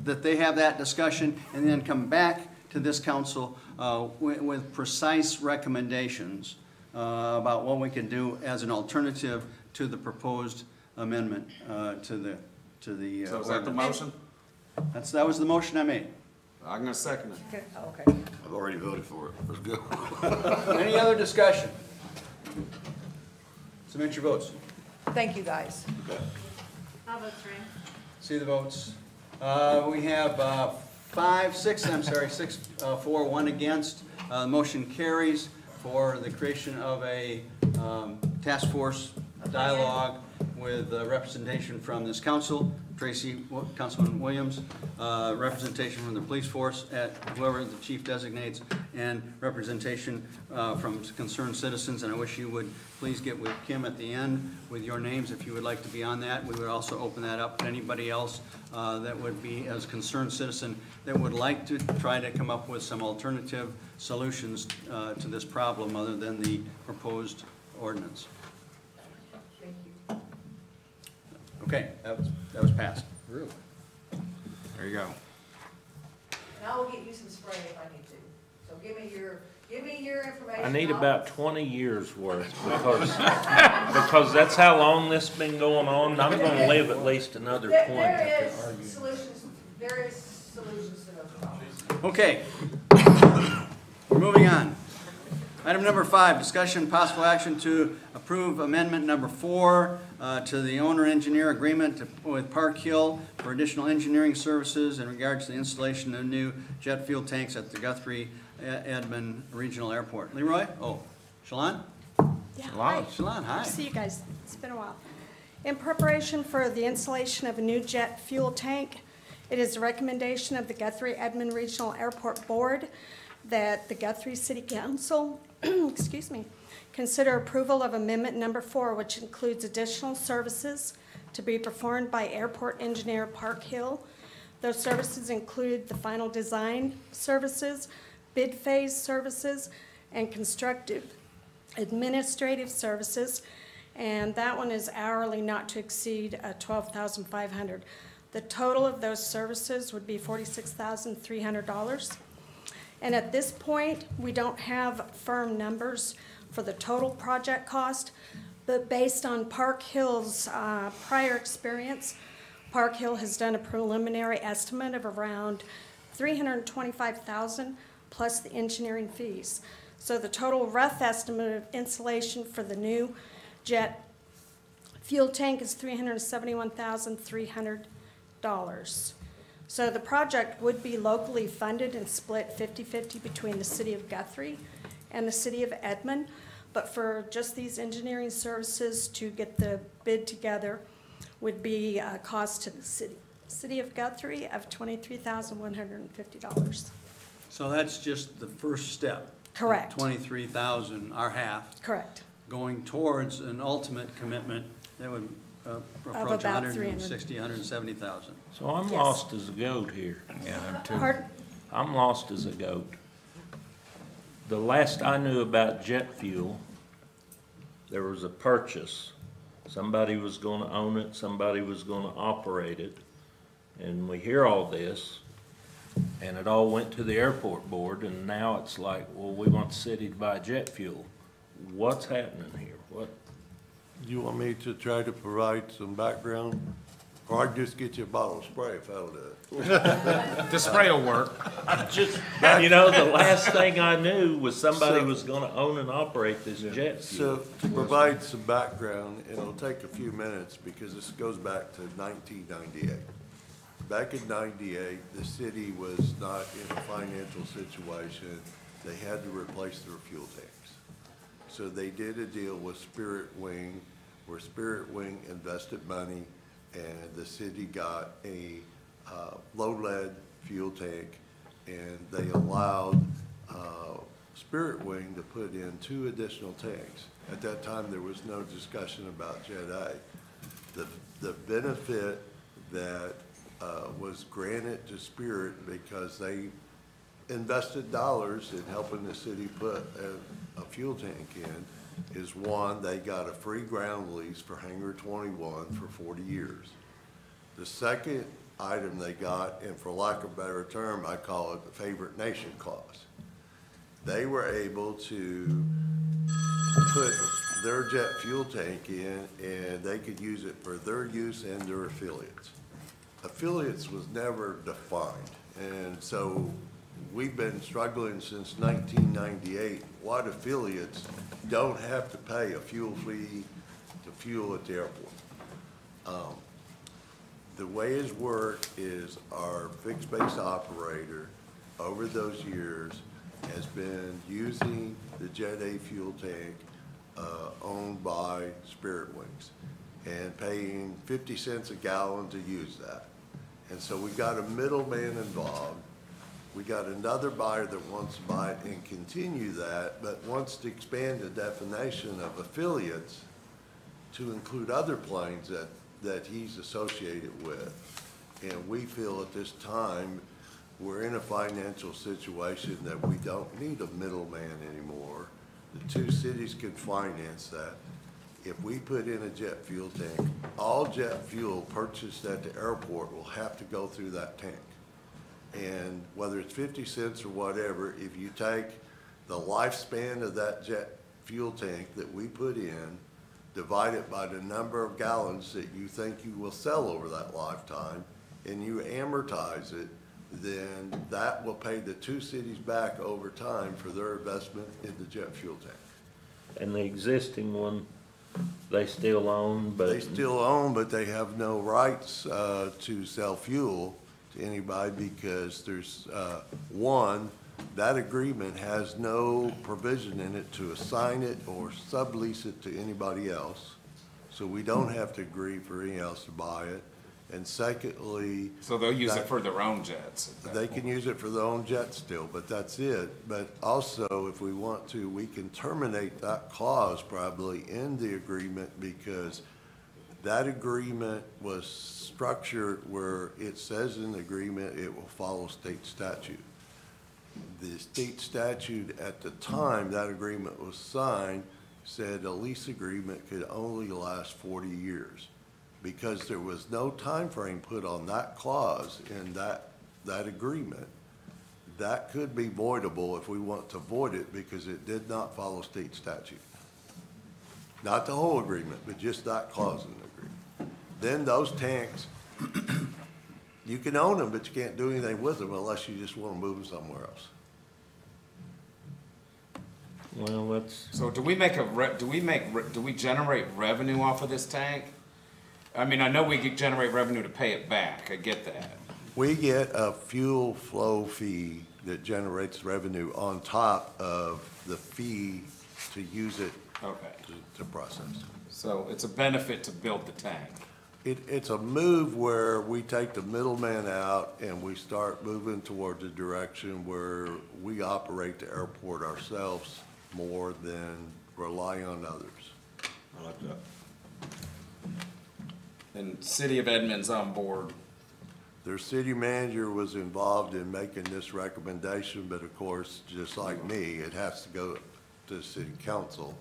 A: that they have that discussion and then come back to this council with precise recommendations about what we can do as an alternative to the proposed amendment to the
E: So is that the
A: ordinance.
E: motion?
A: That was the motion I made.
E: I'm gonna second it.
C: Okay, oh, okay.
D: I've already voted for it. Let's go.
A: Any other discussion? Submit your votes.
C: Thank you, guys.
K: I'll vote for him.
A: See the votes. We have 6, 4, 1 against. Motion carries for the creation of a task force dialogue with representation from this council, Councilman Williams, representation from the police force at whoever the chief designates, and representation from concerned citizens. And I wish you would please get with Kim at the end with your names if you would like to be on that. We would also open that up to anybody else that would be as concerned citizen that would like to try to come up with some alternative solutions to this problem other than the proposed ordinance. Okay, that was passed.
E: Really? There you go.
C: And I will get you some spray if I need to. So give me your information.
H: I need about 20 years worth because that's how long this has been going on. I'm gonna live at least another 20.
C: There is solutions, various solutions to those problems.
A: Okay. We're moving on. Item number 5, discussion possible action to approve amendment number 4 to the owner-engineer agreement with Park Hill for additional engineering services in regards to the installation of new jet fuel tanks at the Guthrie Edmond Regional Airport. Leroy? Oh, Shalon?
L: Yeah,
E: Shalon.
A: Shalon, hi.
L: See you guys. It's been a while. In preparation for the installation of a new jet fuel tank, it is the recommendation of the Guthrie Edmond Regional Airport Board that the Guthrie City Council, excuse me, consider approval of amendment number 4, which includes additional services to be performed by airport engineer Park Hill. Those services include the final design services, bid phase services, and constructive administrative services. And that one is hourly not to exceed $12,500. The total of those services would be $46,300. And at this point, we don't have firm numbers for the total project cost, but based on Park Hill's prior experience, Park Hill has done a preliminary estimate of around $325,000 plus the engineering fees. So the total rough estimate of installation for the new jet fuel tank is $371,300. So the project would be locally funded and split 50-50 between the city of Guthrie and the city of Edmond. But for just these engineering services to get the bid together would be a cost to the city of Guthrie of $23,150.
A: So that's just the first step.
L: Correct.
A: 23,000, our half.
L: Correct.
A: Going towards an ultimate commitment that would approach
L: about
A: 160, 170,000.
H: So I'm
L: Yes.
H: lost as a goat here.
L: Pardon?
H: I'm lost as a goat. The last I knew about jet fuel, there was a purchase. Somebody was gonna own it, somebody was gonna operate it. And we hear all this, and it all went to the airport board, and now it's like, well, we want the city to buy jet fuel. What's happening here? What?
D: You want me to try to provide some background? Or I can just get you a bottle of spray if that'll do it.
E: The spray will work.
H: Just, you know, the last thing I knew was somebody
D: So-
H: was gonna own and operate this jet fuel.
D: So to provide some background, and it'll take a few minutes because this goes back to 1998. Back in 98, the city was not in a financial situation. They had to replace their fuel tanks. So they did a deal with Spirit Wing, where Spirit Wing invested money, and the city got a low-lead fuel tank, and they allowed Spirit Wing to put in 2 additional tanks. At that time, there was no discussion about Jet A. The benefit that was granted to Spirit because they invested dollars in helping the city put a fuel tank in is, one, they got a free ground lease for Hangar 21 for 40 years. The second item they got, and for lack of a better term, I call it the favorite nation clause. They were able to put their jet fuel tank in, and they could use it for their use and their affiliates. affiliates was never defined. And so we've been struggling since 1998. What affiliates don't have to pay a fuel fee to fuel at the airport? The way it's worked is our fixed base operator over those years has been using the Jet A fuel tank owned by Spirit Wings and paying 50 cents a gallon to use that. And so we got a middleman involved. We got another buyer that wants to buy it and continue that, but wants to expand the definition of affiliates to include other planes that he's associated with. And we feel at this time, we're in a financial situation that we don't need a middleman anymore. The two cities can finance that. If we put in a jet fuel tank, all jet fuel purchased at the airport will have to go through that tank. And whether it's 50 cents or whatever, if you take the lifespan of that jet fuel tank that we put in, divide it by the number of gallons that you think you will sell over that lifetime, and you amortize it, then that will pay the two cities back over time for their investment in the jet fuel tank.
H: And the existing one, they still own, but.
D: They still own, but they have no rights to sell fuel to anybody because there's, one, that agreement has no provision in it to assign it or sublease it to anybody else. So we don't have to agree for anyone else to buy it. And secondly.
E: So they'll use it for their own jets?
D: They can use it for their own jets still, but that's it. But also, if we want to, we can terminate that clause probably in the agreement because that agreement was structured where it says in the agreement it will follow state statute. The state statute at the time that agreement was signed said a lease agreement could only last 40 years. Because there was no time frame put on that clause in that agreement, that could be voidable if we want to void it because it did not follow state statute. Not the whole agreement, but just that clause in the agreement. Then those tanks, you can own them, but you can't do anything with them unless you just want to move them somewhere else.
H: Well, that's.
E: So do we generate revenue off of this tank? I mean, I know we could generate revenue to pay it back, I get that.
D: We get a fuel flow fee that generates revenue on top of the fee to use it to process.
E: So it's a benefit to build the tank.
D: It's a move where we take the middleman out and we start moving towards a direction where we operate the airport ourselves more than rely on others.
E: I like that. And City of Edmonds on board.
D: Their city manager was involved in making this recommendation, but of course, just like me, it has to go to the city council.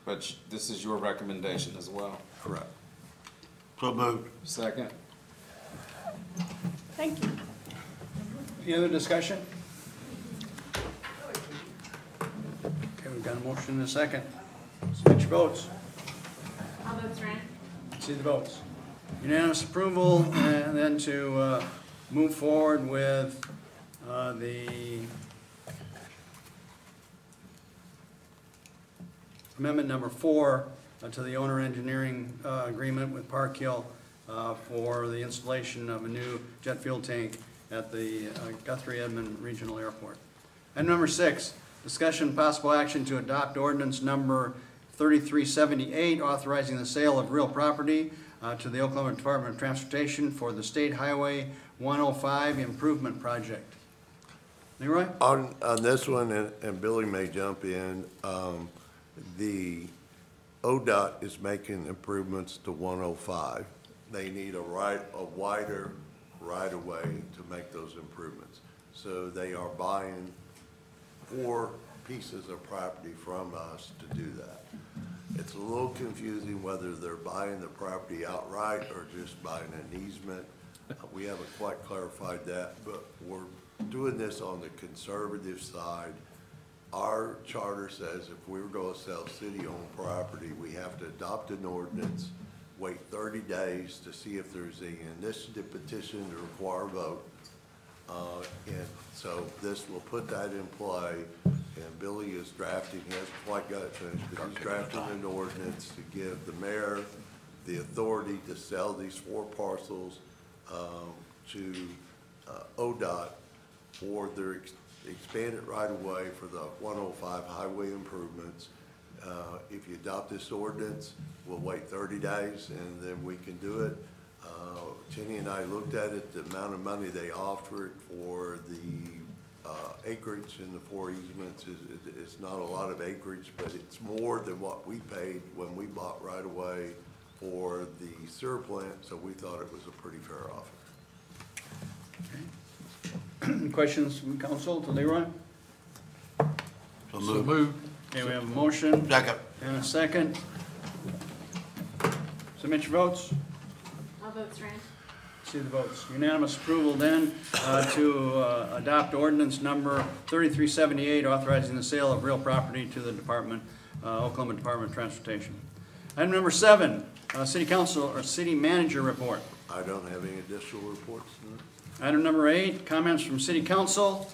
E: But this is your recommendation as well?
D: Correct.
B: So moved.
E: Second.
L: Thank you.
A: Any other discussion? Okay, we've got a motion and a second. Switch your votes.
M: All votes are in.
A: See the votes. Unanimous approval, and then to move forward with the amendment number 4 to the owner engineering agreement with Park Hill for the installation of a new jet fuel tank at the Guthrie Edmond Regional Airport. And number 6, discussion possible action to adopt ordinance number 3378, authorizing the sale of real property to the Oklahoma Department of Transportation for the State Highway 105 Improvement Project. Leroy?
D: On this one, and Billy may jump in, the ODOT is making improvements to 105. They need a wider right-of-way to make those improvements. So they are buying 4 pieces of property from us to do that. It's a little confusing whether they're buying the property outright or just buying an easement. We haven't quite clarified that, but we're doing this on the conservative side. Our charter says if we were going to sell city-owned property, we have to adopt an ordinance wait 30 days to see if there's an initiative petition to require a vote. And so this will put that in play, and Billy is drafting, he hasn't quite got it finished, but he's drafting an ordinance to give the mayor the authority to sell these 4 parcels to ODOT for their expanded right-of-way for the 105 highway improvements. If you adopt this ordinance, we'll wait 30 days and then we can do it. Jenny and I looked at it, the amount of money they offered for the acreage in the 4 easements is not a lot of acreage, but it's more than what we paid when we bought right-of-way for the sewer plant, so we thought it was a pretty fair offer.
A: Questions from council to Leroy?
B: So moved.
A: Okay, we have a motion.
B: Second.
A: And a second. Submit your votes.
M: I'll vote Strand.
A: See the votes. Unanimous approval then to adopt ordinance number 3378, authorizing the sale of real property to the Department, Oklahoma Department of Transportation. Item number 7, city council or city manager report.
D: I don't have any additional reports. No.
A: Item number 8, comments from city council.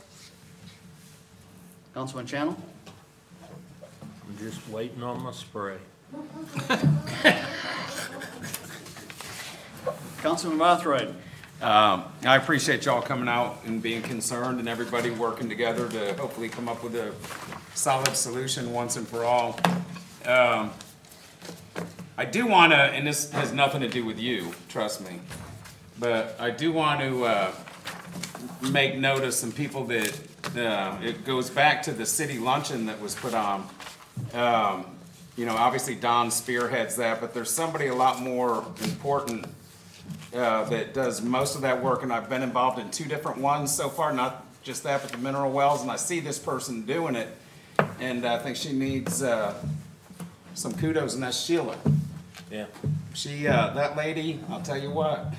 A: Councilman Channel.
H: I'm just waiting on my spray.
A: Councilman Bothroyd.
E: I appreciate y'all coming out and being concerned and everybody working together to hopefully come up with a solid solution once and for all. I do want to, and this has nothing to do with you, trust me, but I do want to make note of some people that, it goes back to the city luncheon that was put on. You know, obviously Don spearheads that, but there's somebody a lot more important that does most of that work, and I've been involved in 2 different ones so far, not just that, but the mineral wells, and I see this person doing it, and I think she needs some kudos, and that's Sheila.
H: Yeah.
E: She, that lady, I'll tell you what,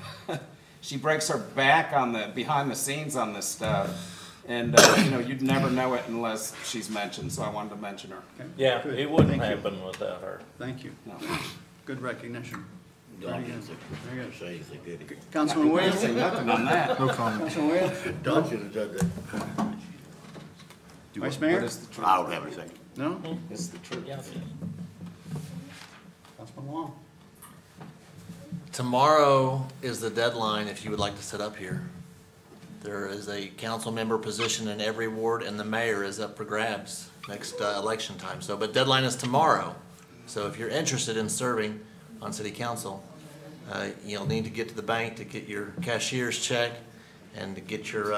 E: she breaks her back on the, behind the scenes on this stuff, and, you know, you'd never know it unless she's mentioned, so I wanted to mention her.
A: Okay.
H: Yeah,
A: Good.
H: it wouldn't
A: Thank you.
H: happen without her.
A: Thank you.
E: No.
A: Good recognition. Very good. Very good.
B: Say he's a goodie.
A: Councilman Williams.
E: Say nothing on that.
G: No comment.
A: Councilman Williams.
B: Don should have done that.
A: Vice
E: What
A: Mayor.
E: is the truth?
B: I don't have anything.
A: No?
E: It's the truth.
H: Yeah.
A: Councilman Wong.
N: Tomorrow is the deadline if you would like to sit up here. There is a council member position in every ward, and the mayor is up for grabs next election time. So, but deadline is tomorrow. So if you're interested in serving on city council, you'll need to get to the bank to get your cashier's check and to get your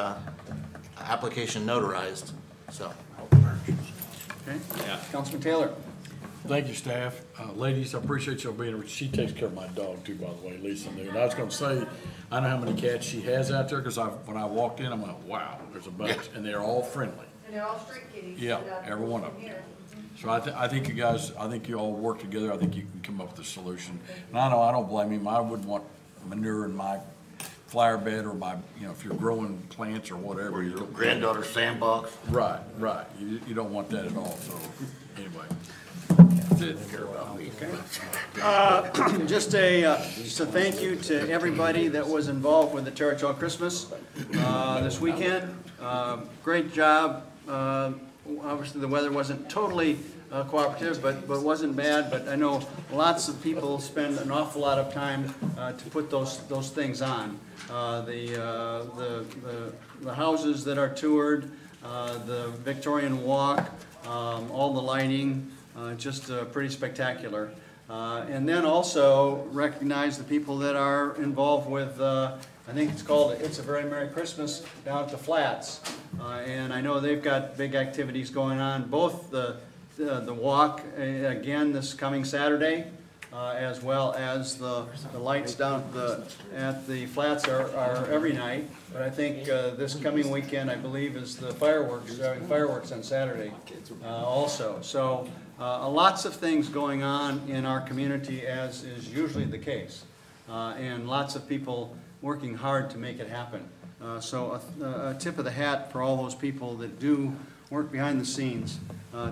N: application notarized, so.
A: Okay.
E: Yeah.
A: Councilman Taylor.
O: Thank you, staff. Ladies, I appreciate y'all being here. She takes care of my dog too, by the way, Lisa knew. And I was gonna say, I know how many cats she has out there, because when I walked in, I'm like, wow, there's a bunch, and they're all friendly.
C: And they're all street kitties.
O: Yeah, every one of them. So I think you guys, I think you all work together. I think you can come up with a solution. And I know, I don't blame him. I wouldn't want manure in my flower bed or my, you know, if you're growing plants or whatever.
B: Or
O: you
B: your
O: don't-
B: granddaughter's sandbox.
O: Right, right. You don't want that at all, so, anyway. That's it.
A: Just a thank you to everybody that was involved with the Territorial Christmas this weekend. Great job. Obviously, the weather wasn't totally cooperative, but wasn't bad. But I know lots of people spend an awful lot of time to put those things on. The houses that are toured, the Victorian Walk, all the lighting. Just pretty spectacular. And then also recognize the people that are involved with, I think it's called It's a Very Merry Christmas down at the Flats. And I know they've got big activities going on, both the walk, again, this coming Saturday, as well as the lights down at the Flats are every night. But I think this coming weekend, I believe, is the fireworks on Saturday also. So lots of things going on in our community, as is usually the case. And lots of people working hard to make it happen. So a tip of the hat for all those people that do work behind the scenes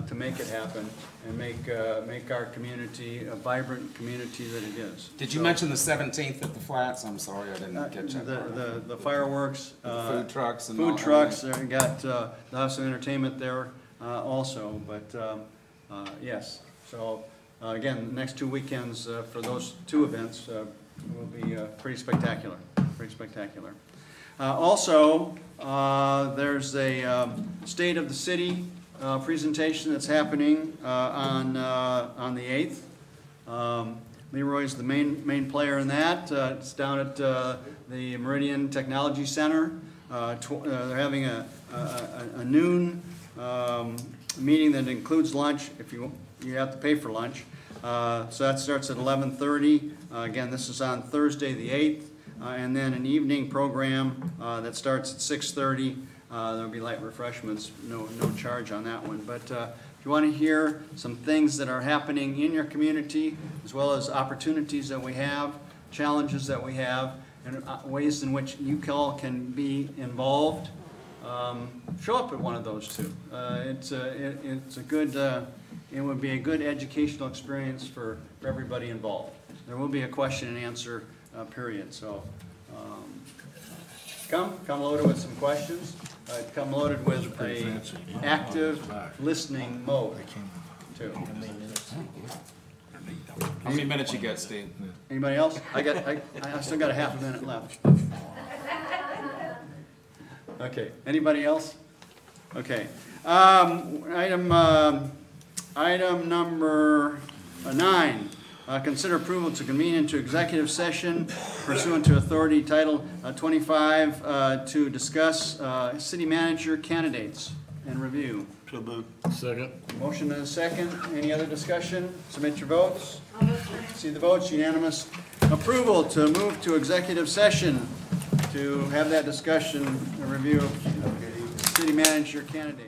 A: to make it happen and make our community a vibrant community that it is.
E: Did you
A: So,
E: mention the 17th at the Flats? I'm sorry, I didn't catch that.
A: The fireworks.
E: Food trucks and all
A: Food
E: that.
A: trucks, we got the House of Entertainment there also, but yes. So again, the next 2 weekends for those 2 events will be pretty spectacular, Also, there's a State of the City presentation that's happening on the 8th. Leroy's the main player in that. It's down at the Meridian Technology Center. They're having a noon meeting that includes lunch. If you have to pay for lunch. So that starts at 11:30. Again, this is on Thursday, the 8th. And then an evening program that starts at 6:30. There'll be light refreshments, no charge on that one. But if you want to hear some things that are happening in your community, as well as opportunities that we have, challenges that we have, and ways in which you all can be involved, show up at one of those 2. It's a good, it would be a good educational experience for everybody involved. There will be a question and answer period, so come loaded with some questions. Come loaded with a active listening mode too.
E: How many minutes you got, Steve?
A: Anybody else? I still got a half a minute left. Okay, anybody else? Okay. Item number 9. Consider approval to convene into executive session pursuant to authority title 25 to discuss city manager candidates and review.
F: So moved.
O: Second.
A: Motion and a second. Any other discussion? Submit your votes. See the votes. Unanimous approval to move to executive session to have that discussion and review of city manager candidates.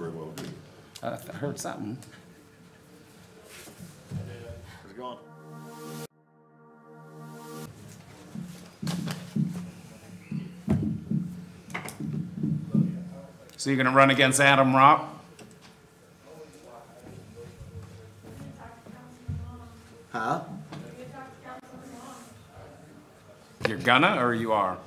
B: very well be.
E: I heard something.
B: How's it going?
E: So you're gonna run against Adam Rock?
B: Huh?
E: You're gonna, or you are?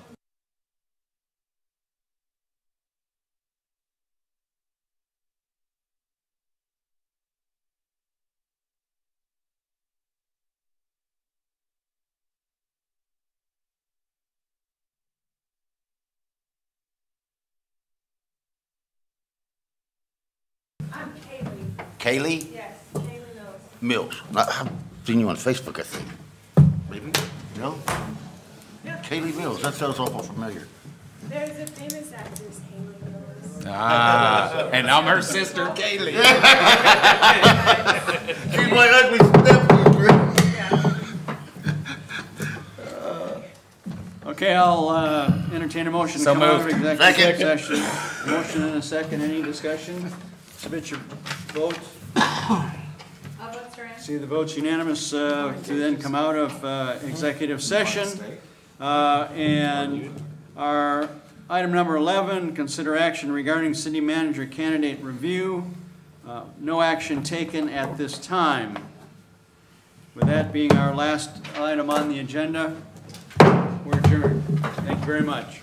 L: I'm Kaylee.
B: Kaylee
L: Yes, Kaylee Mills.
B: Mills. I've seen you on Facebook, I think. Maybe? No? Kaylee Mills, that sounds awful familiar.
L: There's a famous actress, Haley Mills.
E: Ah, and I'm her sister, Kaylee.
B: She's my ugly stepsister.
A: Okay, I'll entertain a motion to
E: So
A: come out of
E: moved.
A: executive
B: Second.
A: session. Motion and a second, any discussion? Submit your vote.
M: I'll vote Strand.
A: See the vote's unanimous to then come out of executive session. And our item number 11, consider action regarding city manager candidate review. No action taken at this time. With that being our last item on the agenda, we're adjourned. Thank you very much.